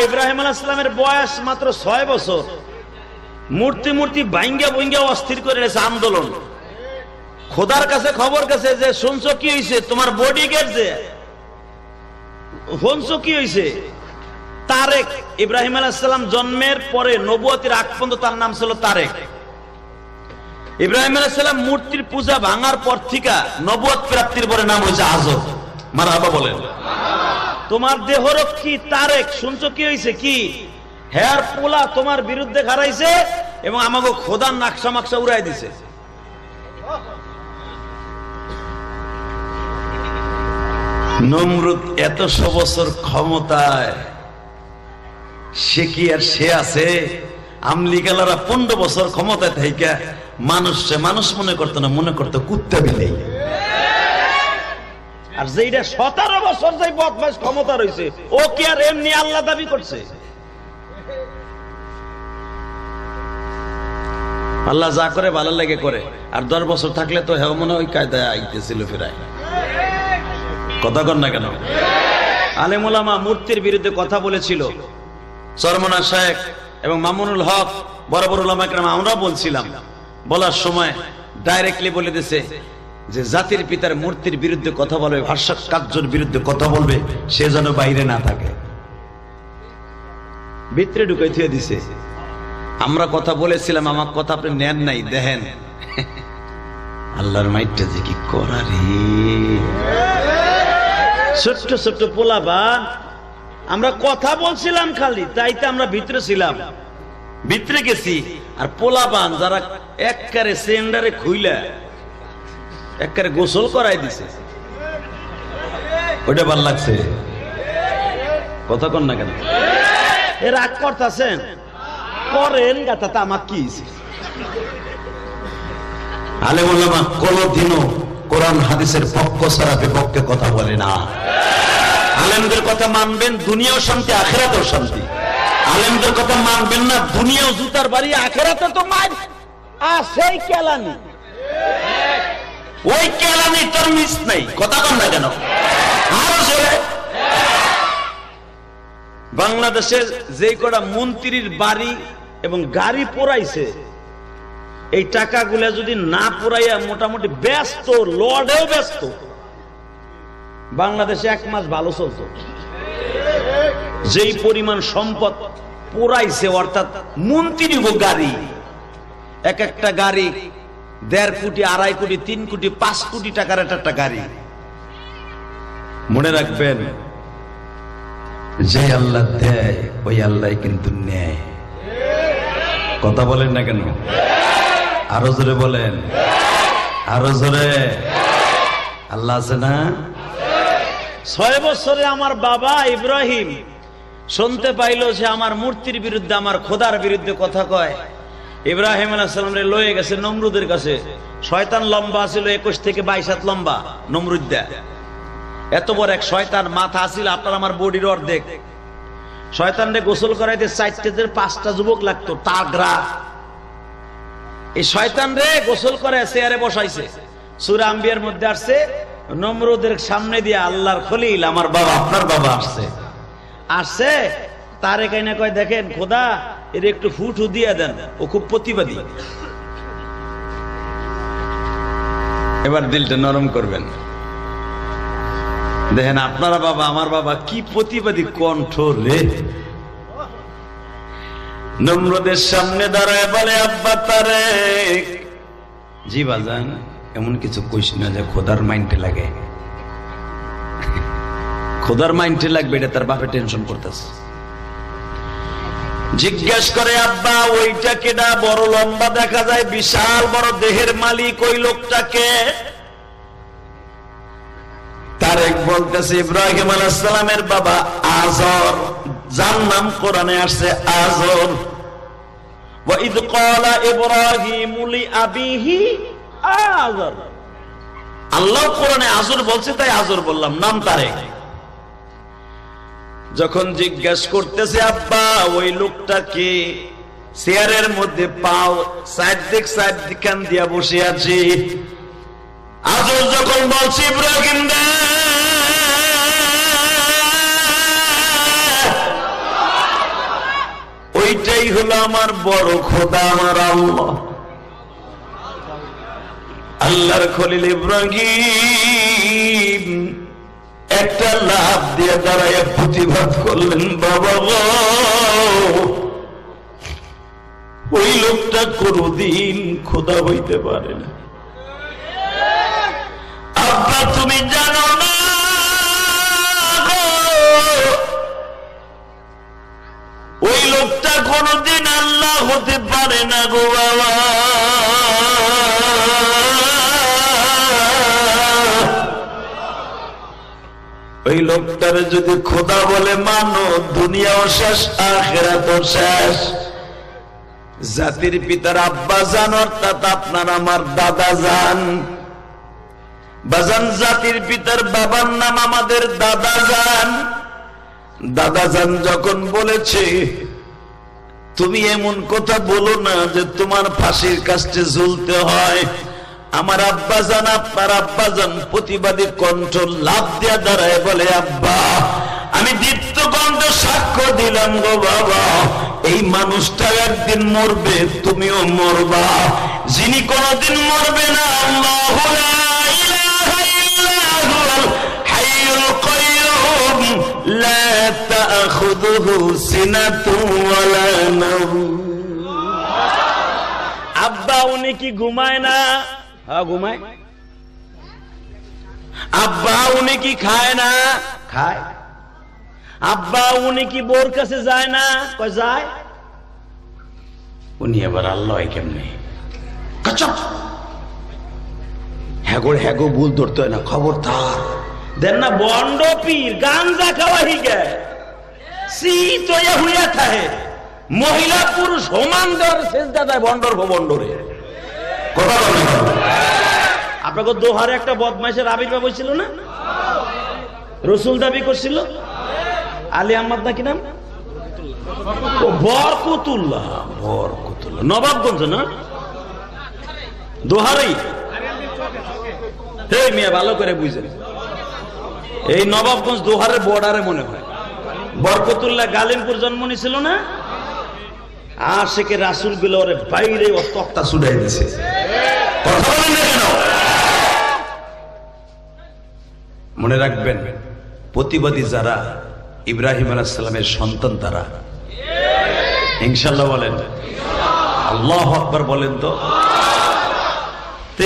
ইব্রাহিম আলাইহিস সালামের বয়স মাত্র 6 বছর, মূর্তি মূর্তি ভাঙ্গা ভাঙ্গা অস্থির করে রেখেছে আন্দোলন। খোদার কাছে খবর গেছে যে শুনছো কি হয়েছে, তোমার বডি গার্ড যে শুনছো কি হয়েছে। তারেক, ইব্রাহিম আলাইহিস সালাম জন্মের পরে নবুয়তের আগ পর্যন্ত তার নাম ছিল তারেক। ইব্রাহিম আলাইহিস সালাম মূর্তির পূজা ভাঙার পর থেকে নবুয়ত প্রাপ্তির পরে নাম হয়েছে আজব। মারহাবা বলেন। তোমার দেহরক্ষী তারেক, শুনছো কি হয়েছে? কি হেয়ার পোলা তোমার বিরুদ্ধে খারাইছে এবং আমাকে খোদার নাকশা মাকশা উড়াই দিছে। নমরুদ এত বছর ক্ষমতায়, সে কি আর সে আছে? আমলিগালারা 15 বছর ক্ষমতায় থেকে মানুষ মনে করতো না, মনে করতো কুত্তা বিলাই। আর যেটা 17 বছর যে বদমাশ ক্ষমতা রয়েছে, ও কি আর এমনি আল্লাহ দাবি করছে? আল্লাহ যা করে ভালো লাগে করে। আর 10 বছর থাকলে তো হেও মনে ওই কায়দায় আইতেছিল ফেরায়। কথা কর না কেন? আলেম ওলামা মূর্তির বিরুদ্ধে কথা বলেছিল, চরমনা শেখ এবং মামুনুল হক, বড় বড় ওলামা কেরাম, আমরা বলছিলাম। বলার সময় ডাইরেক্টলি বলে দিছে যে জাতির পিতার মূর্তির বিরুদ্ধে কথা বলবে, ভাস্কর্যের বিরুদ্ধে কথা বলবে, সে যেন বাইরে না থাকে, ভিতরে ঢুকাই থুয়ে দিছে। আমরা কথা বলেছিলাম, আমার কথা আপনি নেন নাই। দেখেন আল্লাহর মাইটটা যে কি করা রে। ছোট্ট ছোট্ট পোলাবান, আমরা কথা বলছিলাম খালি, তাইতে আমরা ভিতরে ছিলাম, ভিতরে গেছি। আর পোলাবান যারা একবারে সেন্ডারে খুইলা একবারে গোসল করাই দিছে, ওইটা ভাল লাগছে। কথা কন না কেন? এ রাগ করতেছেন, করেন গাতা আমার কি। আলেম ওলামা কোনদিনও কোরআন হাদিসের পক্ষ ছাড়া বিপক্ষে কথা বলে না। আলেমদের কথা মানবেন, দুনিয়াও শান্তি, আখিরাতেও শান্তি। আলেমদের কথা মানবেন না, দুনিয়াও জুতার বাড়ি, আখিরাতে তো মার আসেই কেলানি। ওই কেলানি তোর মিস নাই। কথা কন না কেন? আরো জোরে। বাংলাদেশের যে কটা মন্ত্রীর বাড়ি এবং গাড়ি পোড়াইছে, এই টাকাগুলা যদি না পোড়াইয়া মোটামুটি ব্যস্ত, লর্ডেও ব্যস্ত, বাংলাদেশে 1 মাস ভালো চলতো। যেই পরিমাণ সম্পদ পোড়াইছে, অর্থাৎ মন্ত্রী গাড়ি, এক একটা গাড়ি 1.5 কোটি, 2.5 কোটি, 3 কোটি, 5 কোটি টাকার একটা গাড়ি। মনে রাখবেন, যে আল্লাহ দেয় ওই আল্লাহ কিন্তু নেয়। কথা বলেন না কেন? আরো জোরে বলেন, আরো জোরে। আল্লাহ আছে না? 6 বছরে আমার বাবা ইব্রাহিম শুনতে পাইল যে আমার মূর্তির বিরুদ্ধে, আমার খোদার বিরুদ্ধে কথা কয়। ইব্রাহিম আলাইহিস সালাম রে লয়ে গেছে নমরুদের কাছে। শয়তান লম্বা ছিল 21 থেকে 22 হাত লম্বা। নমরুদ এত বড় এক শয়তান, মাথা ছিল আপনার আমার বডির অর্ধেক। শয়তান রে গোসল করাইতে 4টা থেকে 5টা যুবক লাগতো, তাগড়া। এই শয়তান রে গোসল করে চেয়ারে বসাইছে। সূরা আম্বিয়ার মধ্যে আসছে, নমরুদের সামনে দিয়ে আল্লাহর খলিল আমার বাবা, আপনার বাবা আসছে। তারে কাইনা কয়, দেখেন খোদা এর একটু ফুটু দিয়ে দেন, ও খুব প্রতিবাদী। এবার দিলটা নরম করবেন। দেখেন আপনারা বাবা, আমার বাবা কি প্রতিবাদী কণ্ঠ রে। নমরুদের সামনে দাঁড়ায় বলে, আব্বা তারেক। জি বাজান, এমন কিছু কইস না যে খোদার মাইন্ডে লাগে। খোদার মাইন্ডে লাগবে, এটা তার বাপে টেনশন করতেছে। জিজ্ঞেস করে, আব্বা ওইটা কেডা? বড় লম্বা দেখা যায়, বিশাল বড় দেহের মালিক, ওই লোকটাকে? তারেক বলতেছে ইব্রাহিম আলাইহিস সালামের বাবা আযর, যার নাম কোরআনে আসছে আযর। ওয়া ইদ ক্বালা ইব্রাহিম লিআবিহি আযর, আল্লাহ কোরআনে আযর বলছে তাই আযর বললাম, নাম তারেক। যখন জিজ্ঞাসা করতেছে আব্বা ওই লোকটা কে, চেয়ারের মধ্যে পাও সাইড দিক কান দিয়া বসে আছে। আযর যখন বলছে ইব্রাহিম দে, ওইটাই হলো আমার বড় খোদা, আমার আল্লাহ। আল্লাহর খলিল ইব্রাহিম একটা লাভ দিয়ে দাঁড়ায় প্রতিবাদ করলেন, বাবা গো ওই লোকটা কোনদিন খোদা হইতে পারে না। আব্বা তুমি জানো না ওই লোকটা কোনদিন আল্লাহ হতে পারে না গো বাবা। ওই লোকটার যদি খোদা বলে মানো, দুনিয়াও শেষ আখিরাতও শেষ। জাতির পিতার আব্বা জান অর্থাৎ আপনার আমার দাদা জান, বাজান জাতির পিতার বাবার নাম আমাদের দাদা জান। দাদা জান যখন বলেছে তুমি এমন কথা বলো না যে তোমার ফাঁসির কাছে ঝুলতে হয়, আমার আব্বা জান আপনার আব্বা জান প্রতিবাদী কণ্ঠ লাভ দিয়া দাঁড়ায় বলে, আব্বা আমি দীপ্ত কণ্ঠ সাক্ষ্য দিলাম গো বাবা, এই মানুষটা একদিন মরবে, তুমিও মরবা। যিনি কোনদিন মরবে না, আল্লাহু লা ইলাহা ইল্লা হুয়াল হাইয়ুল কাইয়্যুম লা তাখুযুহু সিনাতুন ওয়ালা নাওম। আব্বা উনি কি ঘুমায় না? হ্যাঁ ঘুমায়। আব্বা উনি কি খায় না? খায়। আব্বা উনি কি বোর কাছে যায় না? কয় যায়। উনি আবার আল্লাহ কেমনে? হ্যাগো ভুল ধরতে হয় না, খবরদার দেন না। বন্ড পীর গাঞ্জা খাওয়া হি গে শীত হইয়া থাকে, মহিলা পুরুষ সমান দেওয়ার সেজদা দেয় বন্ডর বন্ডরে। কথা বলেন আপনাকে দোহারে একটা বদমাইশের আবির্ভাব হয়েছিল না? রসুল দাবি করছিল আলী আহমদ নাকি নাম, বরকতুল্লাহ। বরকতুল্লাহ নবাবগঞ্জ না, দোহারেই। হে মিয়া ভালো করে বুঝেন, এই নবাবগঞ্জ দোহারের বর্ডারে মনে হয়। বরকতুল্লাহ গালিমপুর জন্ম নিয়েছিল না, আশেকে রাসূল গুলো ওরে বাইরে ও তক্তা ছুড়াই দিয়েছে। কথা বলেন না কেন? মনে রাখবেন প্রতিবাদী যারা ইব্রাহিম আলাইহিস সালামের সন্তান তারা। ইনশাআল্লাহ বলেন, আল্লাহু আকবার বলেন। তো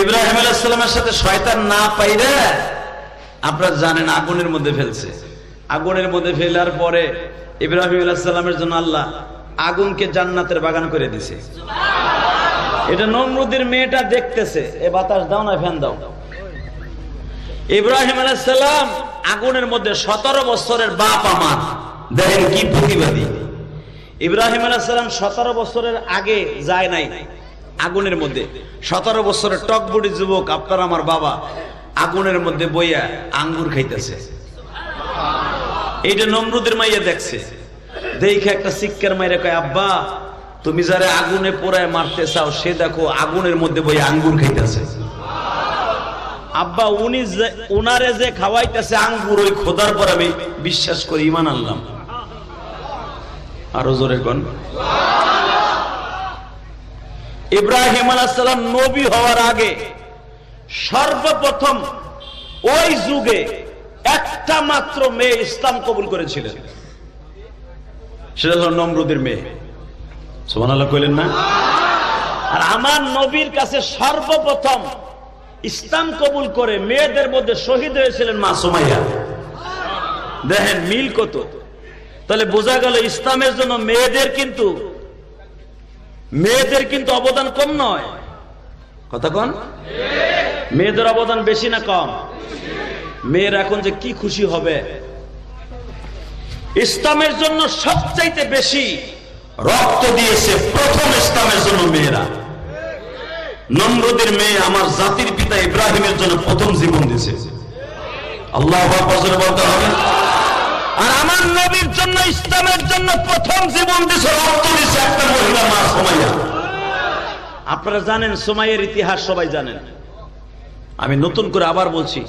ইব্রাহিম আলাইহিস সালামের সাথে শয়তান না পাইরে আপনারা জানেন আগুনের মধ্যে ফেলছে। আগুনের মধ্যে ফেলার পরে ইব্রাহিম আলাইহিস সালামের জন্য আল্লাহ আগুনকে জান্নাতের বাগান করে দিয়েছে। এটা নমরুদের মেয়েটা দেখতেছে, এ বাতাস দাও না, ফ্যান দাও। ইব্রাহিম আলাইহিস সালাম আগুনের মধ্যে 17 বছরের বাপ আমার, দেখেন কি প্রতিবাদী। ইব্রাহিম আলাইহিস সালাম 17 বছরের আগে যায় নাই আগুনের মধ্যে। 17 বছরের টকবুড়ি যুবক আপনার আমার বাবা আগুনের মধ্যে বইয়া আঙ্গুর খাইতেছে। এইটা নমরুদের মাইয়া দেখছে, দেখে একটা শিক্ষার মাইরা কয়, আব্বা তুমি যারা আগুনে পোড়ায় মারতে চাও সে দেখো আগুনের মধ্যে বইয়া আঙ্গুর খাইতেছে। আব্বা উনারে যে খাওয়াইতেছে আঙ্গুর, ওই খোদার পর আমি বিশ্বাস করি, ঈমান আনলাম। আরো জোরে কোন। ইব্রাহিম আলাইহিস সালাম নবী হওয়ার আগে সর্বপ্রথম ওই যুগে একটা মাত্র মেয়ে ইসলাম কবুল করেছিলেন, সেটা হলো নমরুদের মেয়ে। সুবহানাল্লাহ কইলেন না? আর আমার নবীর কাছে সর্বপ্রথম ইসলাম কবুল করে মেয়েদের মধ্যে শহীদ হয়েছিলেন মা সুমাইয়া। দেখেন মিল কত। তাহলে বোঝা গেল ইসলামের জন্য মেয়েদের কিন্তু অবদান কম নয়। কথা কোন? মেয়েদের অবদান বেশি না কম? মেয়ের এখন যে কি খুশি হবে। ইসলামের জন্য সবচাইতে বেশি রক্ত দিয়েছে প্রথম ইসলামের জন্য মেয়েরা। নমরুদের মেয়ে আমার জাতির পিতা ইব্রাহিমের জন্য প্রথম জীবন দিয়েছে। আল্লাহু আকবার বলতে হবে। আর আমার নবীর জন্য ইসলামের জন্য প্রথম জীবন দিয়েছে, রক্ত দিয়েছে একটা মহিলা, মা সুমাইয়া। আপনারা জানেন সুমাইয়ার ইতিহাস, সবাই জানেন। আমি নতুন করে আবার বলছি,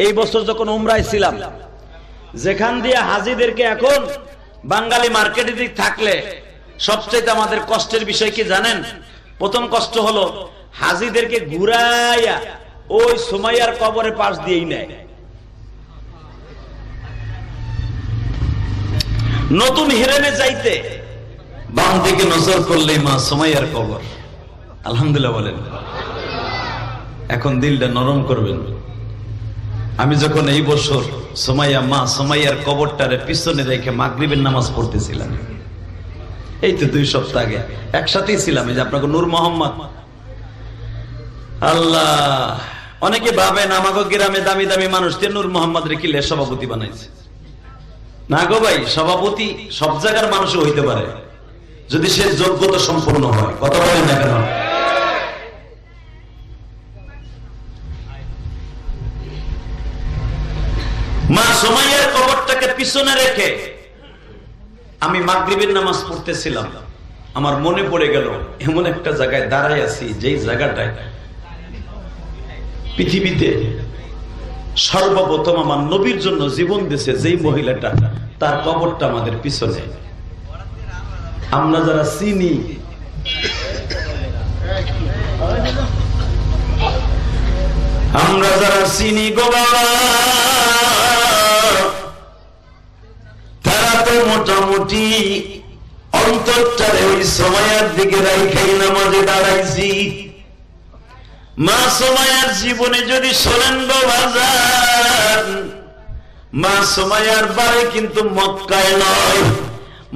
এই বছর যখন উমরায় ছিলাম, যেখান দিয়ে হাজিদেরকে এখন বাঙালি মার্কেটে দিক থাকলে সবচেয়ে আমাদের কষ্টের বিষয় কি জানেন? প্রথম কষ্ট হলো হাজিদেরকে ঘুরাইয়া ওই সুমাইয়ার কবরের পাশ দিয়েই নেয়। নতুন হিরেনে যাইতে বাম দিকে নজর করলেই মা সুমাইয়ার কবর। আলহামদুলিল্লাহ বলেন। এখন দিলটা নরম করবেন। আমি যখন এই বছর সুমাইয়া মা সুমাইয়ার কবরটারে পিছনে রেখে মাগরিবের নামাজ পড়তেছিলাম, এই তো 2 সপ্তাহ আগে একসাথেই ছিলাম। এই যে আপনাকে নূর মোহাম্মদ, আল্লাহ, অনেকে ভাবেন আমাকে গ্রামে দামি দামি মানুষ দিয়ে নূর মোহাম্মদ রে কিলে সভাপতি বানাইছে। না গো ভাই, সভাপতি সব জায়গার মানুষও হইতে পারে যদি সে যোগ্যতা সম্পন্ন হয়। কথা বলেন না কেন? মা সুমাইয়ার কবরটাকে পিছনে রেখে আমি মাগরিবের নামাজ পড়তেছিলাম। আমার মনে পড়ে গেল এমন একটা জায়গায় দাঁড়ায় আছি, যেই জায়গাটায় পৃথিবীতে সর্বপ্রথম আমার নবীর জন্য জীবন দিয়েছে যেই মহিলাটা, তার কবরটা আমাদের পিছনে। আমরা যারা চিনি, গো বাবা, তারা তো মোটামুটি অন্তরটারে ওই সময়ের দিকে রাইখাই নামাজে দাঁড়াইছি। মা সুমাইয়ার জীবনে যদি শোনেন গো বাজার, মা সুমাইয়ার বাড়ি কিন্তু মক্কায় নয়।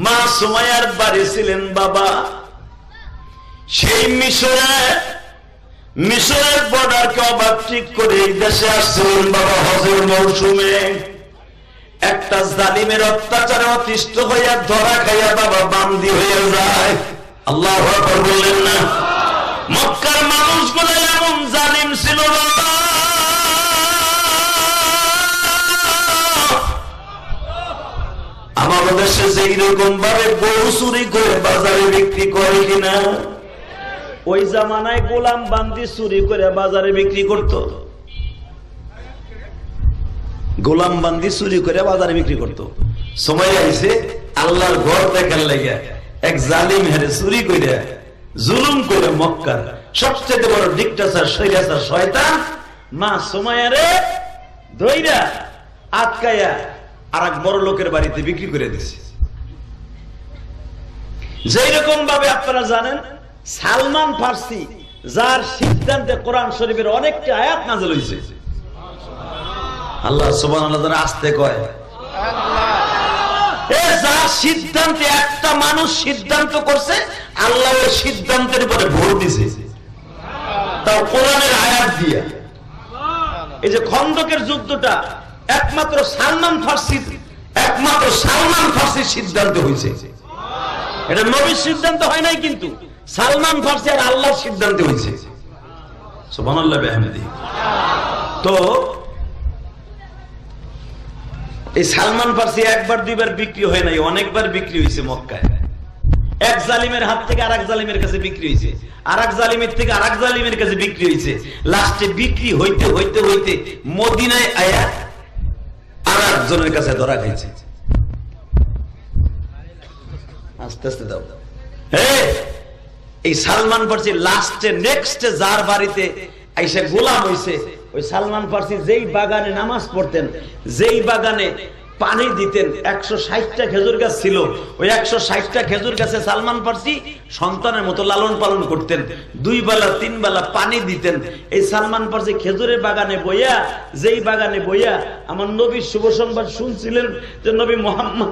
মা সুমাইয়ার বাড়ি ছিলেন বাবা সেই মিশরের বর্ডারকে অবাক ঠিক করে এই দেশে আসছিলেন বাবা হজের মৌসুমে। একটা জালিমের অত্যাচারে অতিষ্ঠ হইয়া ধরা খাইয়া বাবা বান্দি হয়ে যায়। আল্লাহু আকবার বললেন না? মক্কার মানুষগুলো এমন জালিম ছিল বাবা, আমাদের দেশে যেই রকম ভাবে গরু চুরি করে বাজারে বিক্রি করে কিনা, ওই জামানায় গোলাম বান্দি চুরি করে বাজারে বিক্রি করত। গোলাম বান্দি চুরি করে বাজারে বিক্রি করত। সময় আইছে আল্লাহর ঘর দেখার লাগে এক জালিম হেরে চুরি করে জুলুম করে মক্কার সবচেয়ে বড় ডিক্টেটর শৈরাচার শয়তান মা সুমাইয়ারে ধইরা আটকায়া আরেক বড় লোকের বাড়িতে বিক্রি করে দিছে। যেই রকম ভাবে আপনারা জানেন সালমান ফার্সি, যার সিদ্ধান্তে কোরআন শরীফের অনেকটা আয়াত নাযিল হয়েছে। আল্লাহ সুবহানাহু ওয়া তাআলা আসতে কয়, যার সিদ্ধান্তে একটা মানুষ সিদ্ধান্ত করছে, আল্লাহ ওই সিদ্ধান্তের উপরে ভোট দিছে, তাও কোরআনের আয়াত দিয়া। এই যে খন্দকের যুদ্ধটা একমাত্র সালমান ফার্সির সিদ্ধান্ত হয়েছে। এটা নবীর সিদ্ধান্ত হয় নাই, কিন্তু সালমান ফার্সি আর আল্লাহর সিদ্ধান্ত হয়েছে। সুবহানাল্লাহ বিহামদিহি। তো এই সালমান ফার্সি একবার দুইবার বিক্রি হয় নাই, অনেকবার বিক্রি হয়েছে মক্কায়। এক জালিমের হাত থেকে আরেক জালিমের কাছে বিক্রি হয়েছে, আরেক জালিমের থেকে আরেক জালিমের কাছে বিক্রি হয়েছে। লাস্টে বিক্রি হইতে হইতে হইতে মদিনায় আয়া আরেকজনের কাছে ধরা খাইছে। আস্তে আস্তে দাও। এই সালমান ফার্সি লাস্টে নেক্সটে যার বাড়িতে আইসা গোলাম হইছে, ওই সালমান ফার্সি যেই বাগানে নামাজ পড়তেন, যেই বাগানে পানি দিতেন, 160টা খেজুর গাছ ছিল, ওই 160টা খেজুর গাছে সালমান ফার্সি সন্তানের মতো লালন পালন করতেন। 2 বেলা 3 বেলা পানি দিতেন। এই সালমান ফার্সি খেজুরের বাগানে বইয়া, যেই বাগানে বইয়া আমার নবীর শুভ সংবাদ শুনছিলেন যে নবী মুহাম্মদ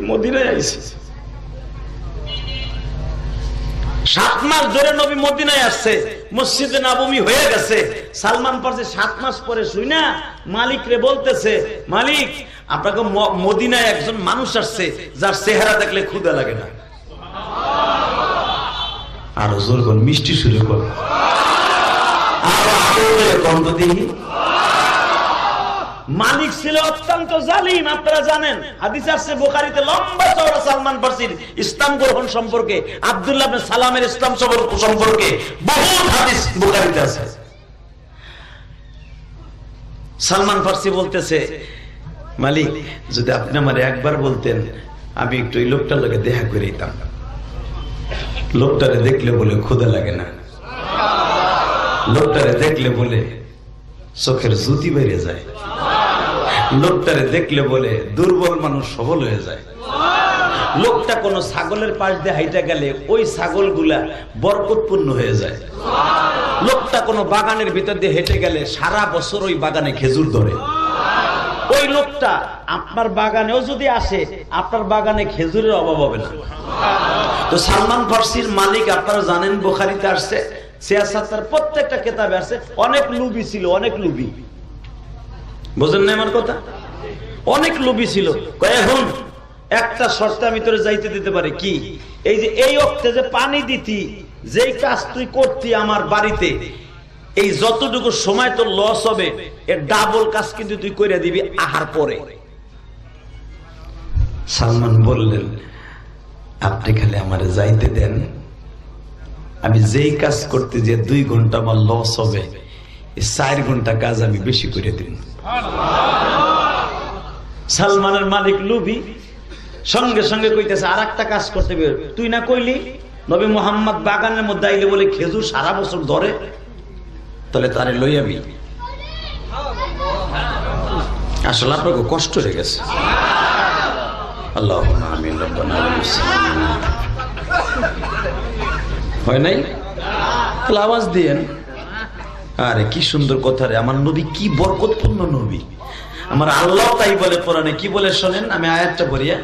মদিনায় আইছে। 7 মাস ধরে নবী মদিনায় আসছে, মসজিদে নববী হয়ে গেছে। সালমান ফারসি 7 মাস পরে শুই না মালিক রে বলতেছে, মালিক আপনাকে মদিনায় একজন মানুষ আসছে যার চেহারা দেখলে ক্ষুধা লাগে না। আর জোর কোন মিষ্টি সুরে কোন মালিক ছিল অত্যন্ত জালিম। আপনারা জানেন হাদিস আছে বুখারীতে লম্বা চওড়া সালমান ফারসির ইসলাম গ্রহণ সম্পর্কে, আব্দুল্লাহ ইবনে সালামের ইসলাম সম্পর্কে বহুত হাদিস বুখারীতে আছে। সালমান ফারসি বলতেছে, মালিক যদি আপনি আমারে একবার বলতেন আমি একটু এই লোকটার লগে দেখা করে দিতাম। লোকটারে দেখলে বলে ক্ষুধা লাগে না, লোকটারে দেখলে বলে চোখের জ্যোতি বেরিয়ে যায়, লোকটারে দেখলে বলে দুর্বল মানুষ সবল হয়ে যায়। লোকটা কোন ছাগলের পাশ দিয়ে হাইটা গেলে ওই ছাগলগুলা বরকতপূর্ণ হয়ে যায়। লোকটা কোন বাগানের ভিতর দিয়ে হেঁটে গেলে সারা বছর ওই বাগানে খেজুর ধরে। ওই লোকটা আপনার বাগানেও যদি আসে আপনার বাগানে খেজুরের অভাব হবে না। তো সালমান ফারসির মালিক আপনারা জানেন বুখারীতে আসছে, সিয়াসাতের প্রত্যেকটা কিতাবে আসছে, অনেক লোভী ছিল, অনেক লোভী। বুঝেন না আমার কথা? অনেক লোভী ছিল। এখন একটা শর্তে আমি তোরে যাইতে দিতে পারি, কি? এই যে এই অক্তে যে পানি দিতি, যেই কাজ তুই করতি আমার বাড়িতে, এই যতটুকু সময় তোর লস হবে এর ডাবল কাজ কিন্তু তুই কইরা দিবি আহার পরে। সালমান বললেন, আপনি খালি আমারে যাইতে দেন, আমি যেই কাজ করতে যে 2 ঘন্টা আমার লস হবে, 4 ঘন্টা কাজ আমি বেশি করে দিব। সালমানের মালিক লোভী, সঙ্গে সঙ্গে কইতেছে আর একটা কাজ করতে হবে। তুই না কইলি নবী মুহাম্মদ বাগানের মধ্যে আইলে বলে খেজুর সারা বছর ধরে, তাহলে তারে লই আমি। আসলে আপনাকে কষ্ট হয়ে গেছে। আল্লাহুম্মা আমিন। রব্বানা হয় নাই? তাহলে আওয়াজ দিয়েন। আরে কি সুন্দর কথা রে, আমার নবী কি বরকতপূর্ণ নবী। আমার আল্লাহ তাই বলে কোরআনে, কি বলে শোনেন, আমি আয়াতটা পড়িয়া,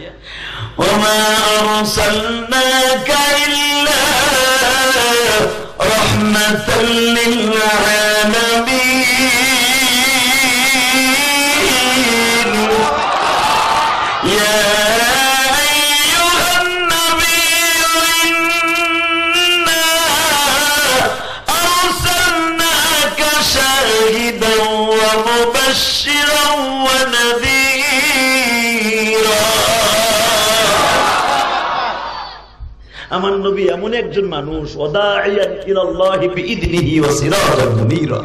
ওমা আরসালনাকা ইল্লা রাহমাতাল লিল আলামিন ইয়া আইয়ুহান নাবিয়্যু ইন্না আরসালনাকা শাহিদান ওয়া মুবাশশিরান ওয়া নাযীরা। আমার নবী এমন একজন মানুষ, ওয়াদাইয়ান ইলাল্লাহি বিইذনিহি ওয়া সিরাজান মুনীরা।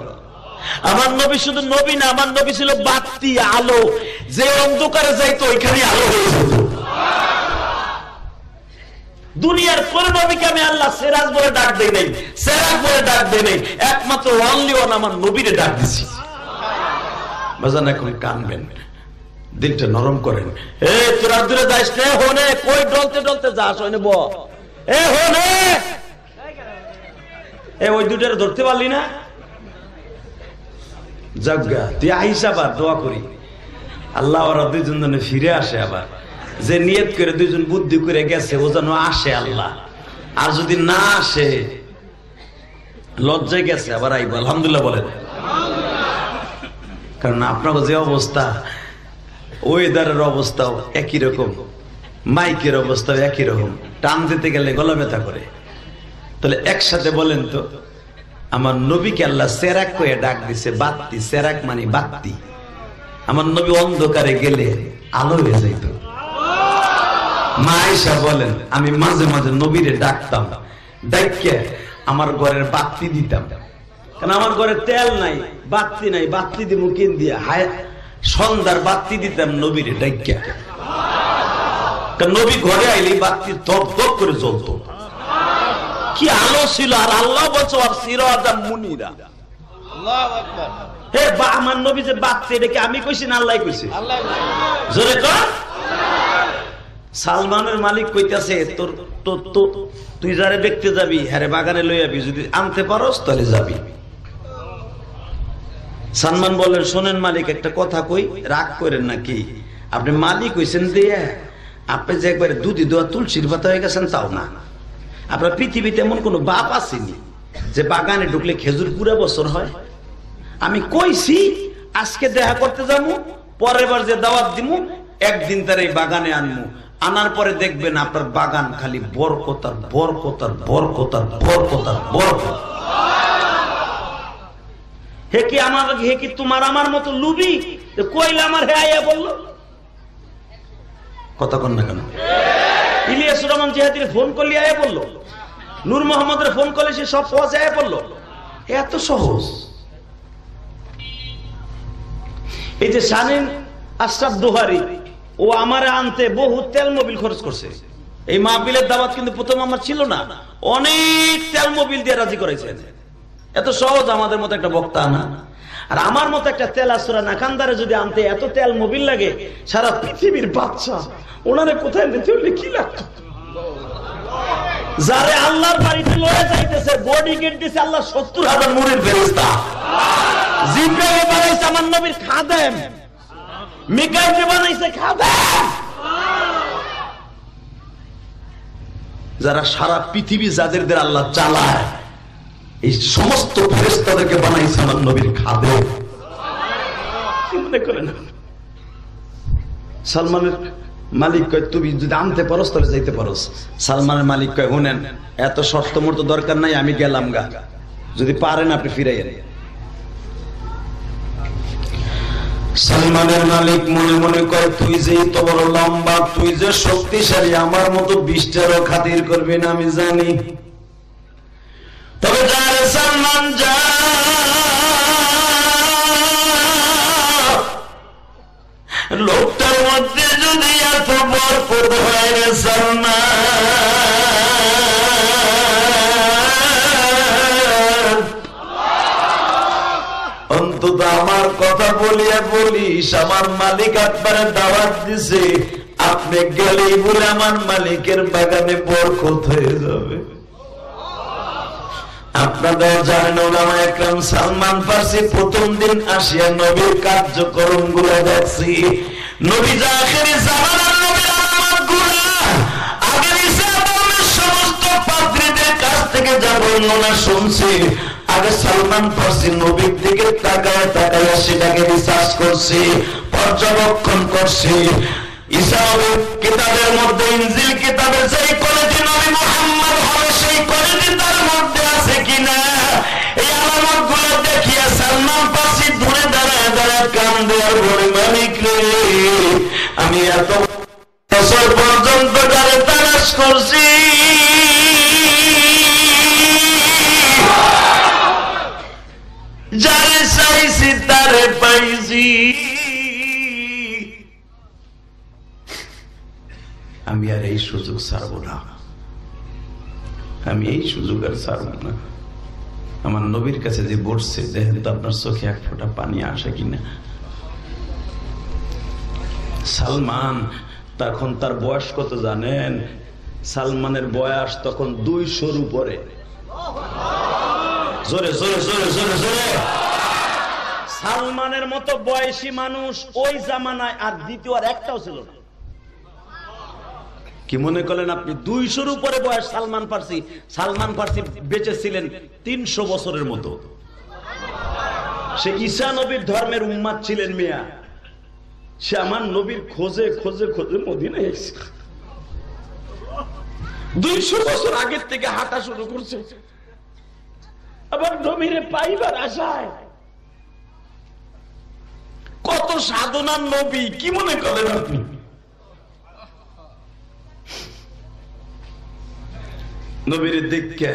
আমার নবী শুধু নবী না, আমার নবী ছিল বাতি, আলো। যে অন্ধকারে যাইতো ওইখানে আলো হয়ে যেত। দুনিয়ার কোন নবীকে আমি আল্লাহ সিরাজ বলে ডাক দেই নাই, সিরাজ বলে ডাক দেই নাই, একমাত্র অনলি ওয়ান আমার নবীরে ডাক দিছি। বাজান এখন কানবেন, দিলটা নরম করেন। এ তোরা দূরে যাইস না, হোনে কই ডলতে ডলতে যাস, ওনে ব এ হোনে, এ ওই দুটারে ধরতে পারলি না? জাগা তুই আইস, আবার দোয়া করি আল্লাহ ওরা 2 জন যেন ফিরে আসে। আবার যে নিয়ত করে 2 জন বুদ্ধি করে গেছে ও যেন আসে আল্লাহ। আর যদি না আসে লজ্জায় গেছে, আবার আইব। আলহামদুলিল্লাহ বলেন। কারণ আপনার যে অবস্থা, ওয়েদারের অবস্থাও একই রকম, মাইকের অবস্থাও একই রকম, টান দিতে গেলে গলা ব্যথা করে। তাহলে একসাথে বলেন তো, আমার নবীকে আল্লাহ সেরাক করে ডাক দিছে, বাত্তি। সেরাক মানে বাত্তি। আমার নবী অন্ধকারে গেলে আলো হয়ে যাইত। মা আয়েশা বলেন, আমি মাঝে মাঝে নবীরে ডাকতাম, ডাইকে আমার ঘরের বাত্তি দিতাম। কারণ আমার ঘরে তেল নাই, বাত্তি নাই, বাত্তি দিব কিন দিয়া। হায় সন্ধ্যার বাত্তি দিতাম নবীরে ডাইকা। কারণ নবী ঘরে আইলে বাত্তি ধপ ধপ করে জ্বলতো, কি আলো ছিল। আর আল্লাহ বলছো আর সিরাজাম মুনীরা। আল্লাহু আকবার। হে বা আমার নবী যে বাত্তি, এটা কি আমি কইছি না আল্লাহ কইছে? আল্লাহ জোরে কর। সালমানের মালিক কইতাছে, তোর তো তুই যারে দেখতে যাবি হ্যারে বাগানে লই যাবি, যদি আনতে পারোস তাহলে যাবি। সালমান বলেন, শোনেন মালিক একটা কথা কই, রাগ করেন নাকি? আপনি মালিক হইছেন দিয়ে আপনি যে একবারে দুধি দোয়া তুলসীর পাতা হয়ে গেছেন তাও না। আপনার পৃথিবীতে এমন কোন বাপ আসেনি যে বাগানে ঢুকলে খেজুর পুরো বছর হয়? আমি কইছি আজকে দেখা করতে যাবো, পরের বার যে দাওয়াত দিমু একদিন তার এই বাগানে আনমু, আনার পরে দেখবেন আপনার বাগান খালি বরকত আর বরকত আর বরকত আর বরকত আর বরকত। হে কি তোমার আমার মতো লুবি কইলে আমার হে আইয়া বললো কথা কন না কেন? ইলিয়াসুর রহমান জিহাদির ফোন করলে আয়া বললো, নূর মোহাম্মদের ফোন করলে সে সব সহজ আয়া বললো। এত সহজ। এই যে শানীন আশরাফ দোহারি, ও আমারে আনতে বহু তেল মোবিল খরচ করছে। এই মাহফিলের দাওয়াত কিন্তু প্রথম আমার ছিল না, অনেক তেল মোবিল দিয়ে রাজি করাইছে। এত সহজ আমাদের মতো একটা বক্তা না। আর আমার মতো একটা তেল আসরা নাকান্দারে যদি আনতে এত তেল মোবিল লাগে, সারা পৃথিবীর বাচ্চা ওনারে কোথায় নিতে হলে কি লাগতো? যারে আল্লাহর বাড়িতে লয়ে যাইতেছে বডি গেট দিছে আল্লাহ ৭০,০০০ নূরের ফেরেশতা। জিব্রাইল বানাইছে আমার নবীর খাদেম, মিকাইল বানাইছে খাদেম। যারা সারা পৃথিবী যাদের আল্লাহ চালায়, এই সমস্ত ফেরেশতাদেরকে বানাইছে আমার নবীর খাদেম। কি মনে করেন? সালমানের মালিক কয় তুমি যদি আনতে পারস তাহলে যাইতে পারস। সালমানের মালিক কয় শুনেন, এত শর্ত মর্ত দরকার নাই, আমি গেলাম গা, যদি পারেন আপনি ফিরাইয়েন। সালমানের মালিক মনে মনে কয় তুই যে এত বড় লম্বা, তুই যে শক্তিশালী, আমার মতো ২০টারও খাতির করবি না আমি জানি। তবে যারে সালমান যা, লোকটার মধ্যে যদি এত বরকত হয় রে সালমান, অন্তত আমার কথা বলিয়া বলিস আমার মালিক আপনার দাওয়াত দিছে, আপনি গেলেই বলে আমার মালিকের বাগানে বরকত হয়ে যাবে। আপনাদের জানেন ওলামা একরাম, সালমান ফার্সি প্রথম দিন আসিয়া নবীর কার্যক্রম গুলো দেখছি। নবী যে আখেরি জামানার নবীর আলামতগুলো আগের ইসলামের সমস্ত পাদ্রীদের কাছ থেকে যা বর্ণনা শুনছি, আগে সালমান ফার্সি নবীর দিকে তাকায় তাকায় সেটাকে রিসার্চ করছি, পর্যবেক্ষণ করছি। ইসলামের কিতাবের মধ্যে, ইনজিল কিতাবের যেই কোয়ালিটি নবী মুহাম্মদ হবে সেই কোয়ালিটি তার মধ্যে আছে কিনা, এই আলামতগুলো দেখিয়া সালমান ফার্সি দূরে দাঁড়ায় দাঁড়ায় কান্দে আর বলে, মালিক রে, আমি এত বছর পর্যন্ত যারে তালাশ করছি, যারে চাইছি তারে পাইছি, আমি আর এই সুযোগ ছাড়ব না, আমি এই সুযোগ আর ছাড়ব না। আমার নবীর কাছে যে বসছে, দেখেন তো আপনার চোখে এক ফোঁটা পানি আসে কিনা। সালমান তখন তার বয়স কত জানেন? সালমানের বয়স তখন ২০০-র উপরে। জোরে জোরে জোরে জোরে জোরে। সালমানের মতো বয়সী মানুষ ওই জামানায় আর দ্বিতীয় আর একটাও ছিল না। কি মনে করলেন আপনি? ২০০-র উপরে বয়স সালমান ফার্সি। সালমান ফার্সি বেঁচে ছিলেন ৩০০ বছরের মতো। সে ঈসা নবীর ধর্মের উম্মাত ছিলেন মিয়া। সে আমার নবীর খোঁজে খোঁজে খোঁজে মদিনায় এসেছে। ২০০ বছর আগের থেকে হাঁটা শুরু করছে, আবার নবীরে পাইবার আশায়। কত সাধনার নবী, কি মনে করেন আপনি? নবীর দেখে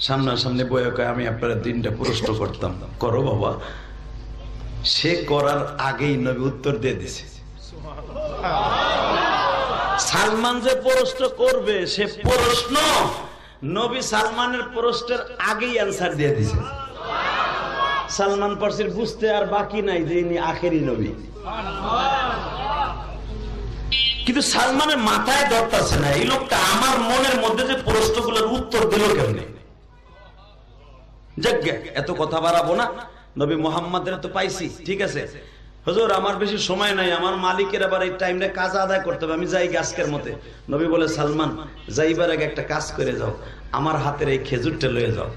সামনাসামনি বয়ে কয়, আমি আপনার দিনটা প্রশ্ন করতাম, করো বাবা। সে করার আগেই নবী উত্তর দিয়ে দিছে। সালমান যে প্রশ্ন করবে সে প্রশ্ন নবী সালমানের প্রশ্নের আগেই অ্যান্সার দিয়ে দিছে। সালমান ফার্সির বুঝতে আর বাকি নাই যে ইনি আখেরি নবী। কিন্তু সালমানের মাথায় ধরতেছে না, এই লোকটা আমার মনের মধ্যে যে প্রশ্নগুলোর উত্তর দিল কেমনে। যাক, এত কথা বাড়াবো না। নবী মুহাম্মাদের তো পাইছি, ঠিক আছে। হুজুর আমার বেশি সময় নাই, আমার মালিকের আবার এই টাইমটা কাজ আদায় করতে হবে, আমি যাই আজকের মতে। নবী বলে, সালমান যাইবার আগে একটা কাজ করে যাও, আমার হাতের এই খেজুরটা লয়ে যাও।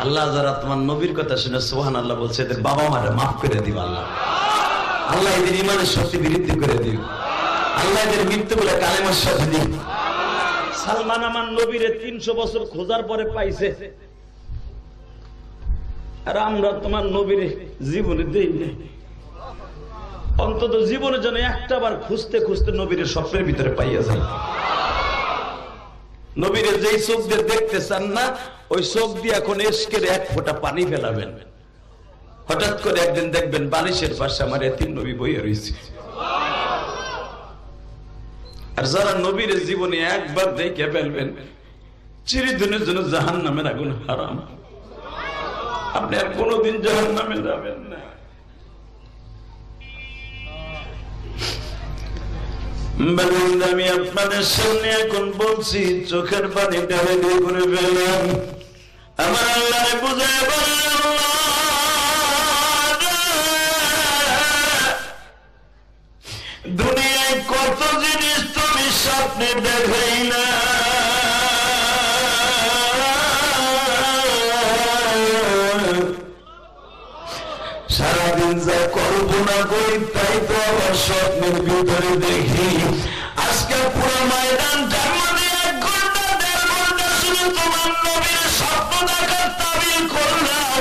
আল্লাহ যারা তোমার নবীর কথা শুনে সুবহানাল্লাহ বলছে, এদের বাবা মারে মাফ করে দিও আল্লাহ। আল্লাহ এদের ইমানের শক্তি বৃদ্ধি করে দিও আল্লাহ, এদের মৃত্যু বলে কালেমার সাথে দিও। সালমান আমার নবীরে 300 বছর খোঁজার পরে পাইছে, আর আমরা তোমার নবীরে জীবনে দেই নাই। অন্তত জীবনে যেন একটা বার খুঁজতে খুঁজতে নবীরে স্বপ্নের ভিতরে পাইয়া যায়। নবীরে যেই চোখ দিয়ে দেখতে চান না, ওই চোখ দিয়ে এখন এশকের এক ফোঁটা পানি ফেলাবেন। হঠাৎ করে একদিন দেখবেন বালিশের পাশে আমার এতিম নবী বইয়া রয়েছে। আর যারা নবীর জীবনে একবার দেখে ফেলবেন, চিরদিনের জন্য জাহান্নামের আগুন হারাম, আপনি আর কোনদিন জাহান্নামে যাবেন না। আমি আপনাদের সামনে এখন বলছি, চোখের পানি ঢালে দিয়ে করে ফেলেন। আমার আল্লাহ বুঝায় বললেন, দুনিয়ায় কত জিনিস তুমি স্বপ্নে দেখাই না, সারাদিন যা কল্পনা করি তাই তো আবার স্বপ্নের ভিতরে দেখি। আজকে পুরো ময়দানটার মধ্যে 1 ঘন্টা 1.5 ঘন্টা শুধু তোমার নবীর স্বপ্ন দেখার তাবিল করলাম।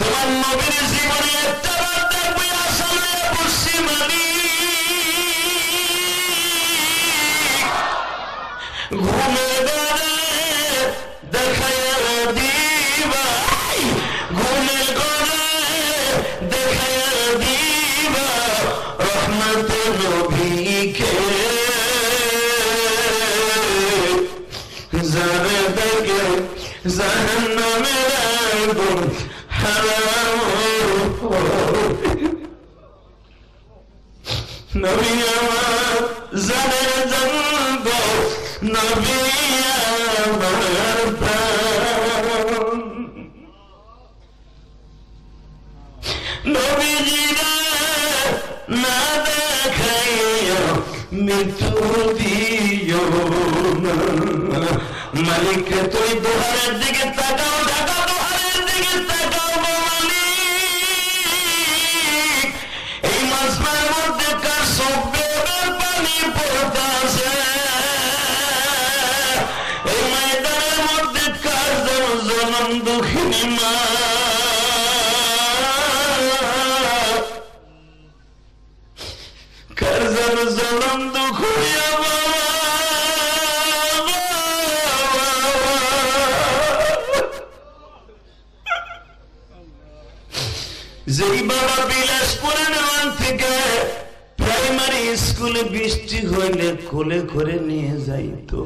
তোমার নবীর জীবনে একটা বার দেখবে আসলে পশ্চিমানি ঘুমে গড়ে দেখাইয়া দিবা, ঘুমে গড়ে দেখাইয়া দিবা রহমত নবীকে, যাবে দেখে জাহান্নামের আগুন হারাম। নবী আমার জানের জানব, নবী আমার প্রাণ, নবীজিরা না দেখাইয়া মৃত্যু দিও না। মালিক তুই দুহারের দিকে তাকাও, ঢাকা দুহারের দিকে তাকাও মালিক। এই মাসের মধ্যে কার সবের পানি পড়তাছে, এই ময়দানের মধ্যে কার জনম দুঃখিনী মা, কার জনম দুঃখ যেই বাবা বিলাসপুরের ওয়ান থেকে প্রাইমারি স্কুলে বৃষ্টি হইলে কোলে করে নিয়ে যাইতো,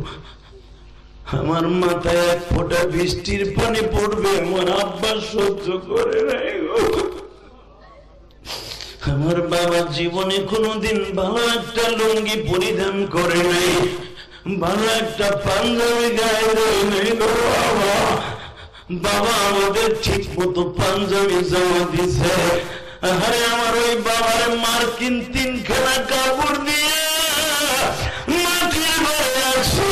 আমার মাথায় 1 ফোঁটা বৃষ্টির পানি পড়বে আমার আব্বা সহ্য করে নাই গো। আমার বাবা জীবনে কোনোদিন ভালো একটা লুঙ্গি পরিধান করে নাই, ভালো একটা পাঞ্জাবি গায়ে দেয় নাই গো বাবা। বাবা আমাদের ঠিক মতো পাঞ্জাবি জামা দিছে, আরে আমার ওই বাবার মার্কিন 3খানা কাপড় দিয়ে মাটির ঘরে রাখছে।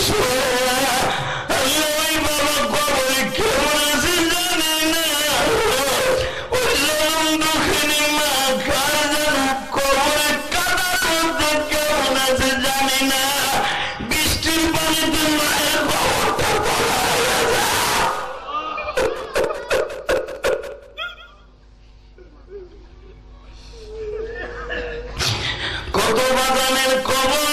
ওই বাবা কবরে কেমন আছে জানি না, ওই জনম দুঃখিনী মা কার যেন কবরে কাদার মধ্যে কেমন আছে জানি না। বৃষ্টির পানিতে মায়ের খবরটা বলা হয়ে যায়। কত বাগানের কবর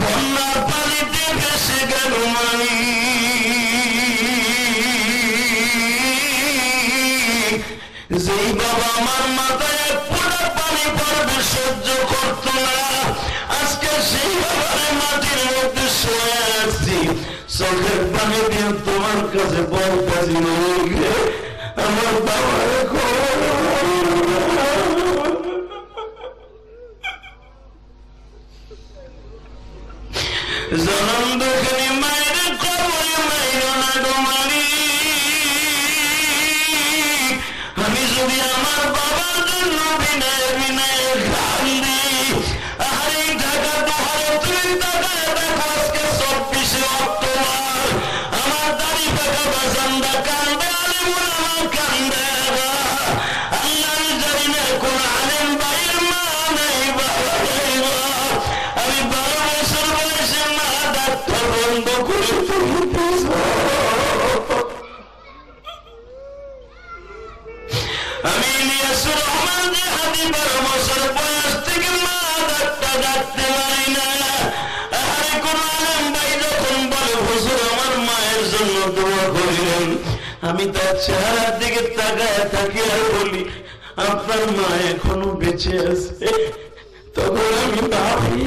বন্যার পানিতে ভেসে গেল মানি, যেই বাবা আমার মাথায় 1 ফোঁটা পানি পড়বে সহ্য করত না, আজকে সেই বাবার মাটির মধ্যে শুয়ে আসছি। চোখের পানি দিয়ে তোমার কাছে বলতেছি আমার বাবার জনম দুঃখিনী মায়ের কবরে মাইর না ডোমারি। দোয়া করিলেন। আমি তার চেহারার দিকে তাকায় থাকি আর বলি, আপনার মা এখনো বেঁচে আছে। তখন আমি ভাবি,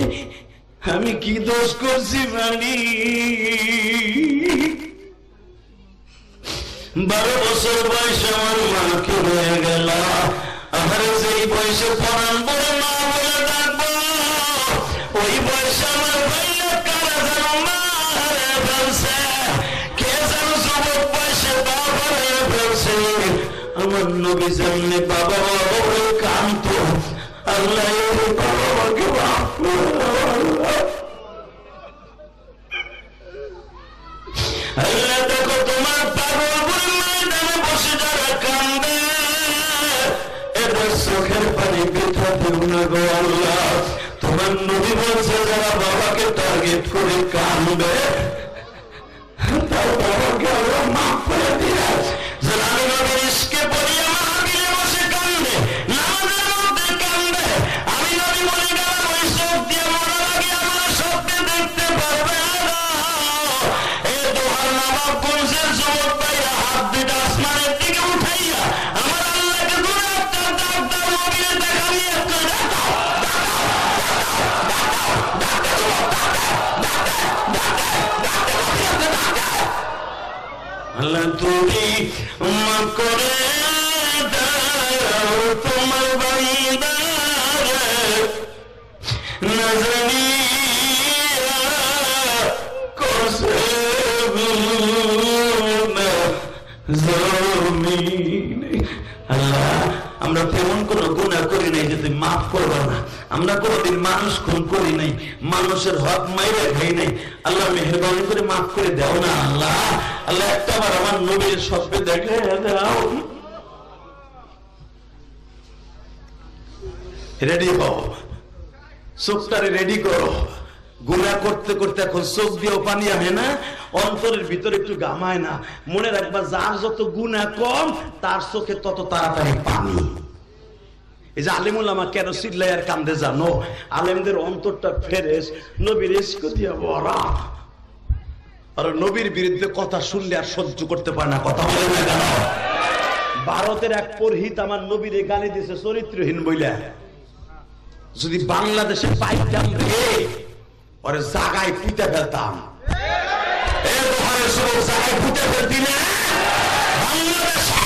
আমি কি দোষ করছি মানি? 12 বছর বয়সে আমার মাকে হয়ে গেল। আমার সেই বয়সে পড়ান বলে মা বলে ডাকবো, ওই বয়সে আমার ভাইয়া কারা যেন মা হারিয়ে ফেলছে, কে যেন যুবক বয়সে বাবা হারিয়ে ফেলছে। আমার নবী সামনে বাবা বাবা বলে কান্ত, আল্লাহ বাবা বাবাকে মাফ করে, আল্লাহ দেখো তোমার পাগল বুড়ি ময়দানে বসে যারা কান্দে, এদের চোখের পানি বৃথা দেব না গো আল্লাহ। তোমার নবী বলছে যারা বাবাকে টার্গেট করে কান্দে তার বাবাকে আল্লাহ মাফ করে দিয়ে, যারা আমি নবীর ইশকে পড়িয়া মাহফিলে বসে কান্দে, নামাজের মধ্যে কান্দে, আমি নবী বলে গেলাম ওই চোখ দিয়ে মরা লাগে আমার স্বপ্নে দেখতে পারবে না। এই দোহার নামাজ গুনছেন যুবক ভাইরা, হাত দুইটা আসমানের দিকে উঠাইয়া আমার আল্লাহকে দূরে একটা ডাক দাও, নবীরে দেখাবি একটা ডাক দাও, আল্লাহ তুমি মাফ করে দাও তোমার বান্দার, না জানি করছে গুনাহ জমিনে। আল্লাহ আমরা তেমন কোন গুনাহ করি নাই যে তুমি মাফ করবো না। আমরা কোনদিন মানুষ খুন করি নাই, মানুষের হক মাইরে খাই নাই। আল্লাহ মেহেরবানি করে মাফ করে দাও না আল্লাহ। আল্লাহ একটাবার আমার নবীর স্বপ্নে দেখে দাও। রেডি হও, চোখটারে রেডি করো। গুনাহ করতে করতে এখন চোখ দিয়েও পানি আহে না, অন্তরের ভিতরে একটু গামায় না। মনে রাখবা যার যত গুনাহ কম তার চোখে তত তাড়াতাড়ি পানি। এই যে আলিমুল আমা কেন চিল্লাইয়ার কান্দে জানো? আলেমদের অন্তরটা ফেরেশ, নবীর ইশক দিয়া ভরা। আর নবীর বিরুদ্ধে কথা শুনলে আর সহ্য করতে পারে না। কথা বলে না কেন? ভারতের এক পুরোহিত আমার নবীরে গালি দিয়েছে চরিত্রহীন বইলা। যদি বাংলাদেশে পাইতাম রে, ওরে জাগায় পুঁতে ফেলতাম। জাগায় পুঁতে ফেলতি না বাংলাদেশে।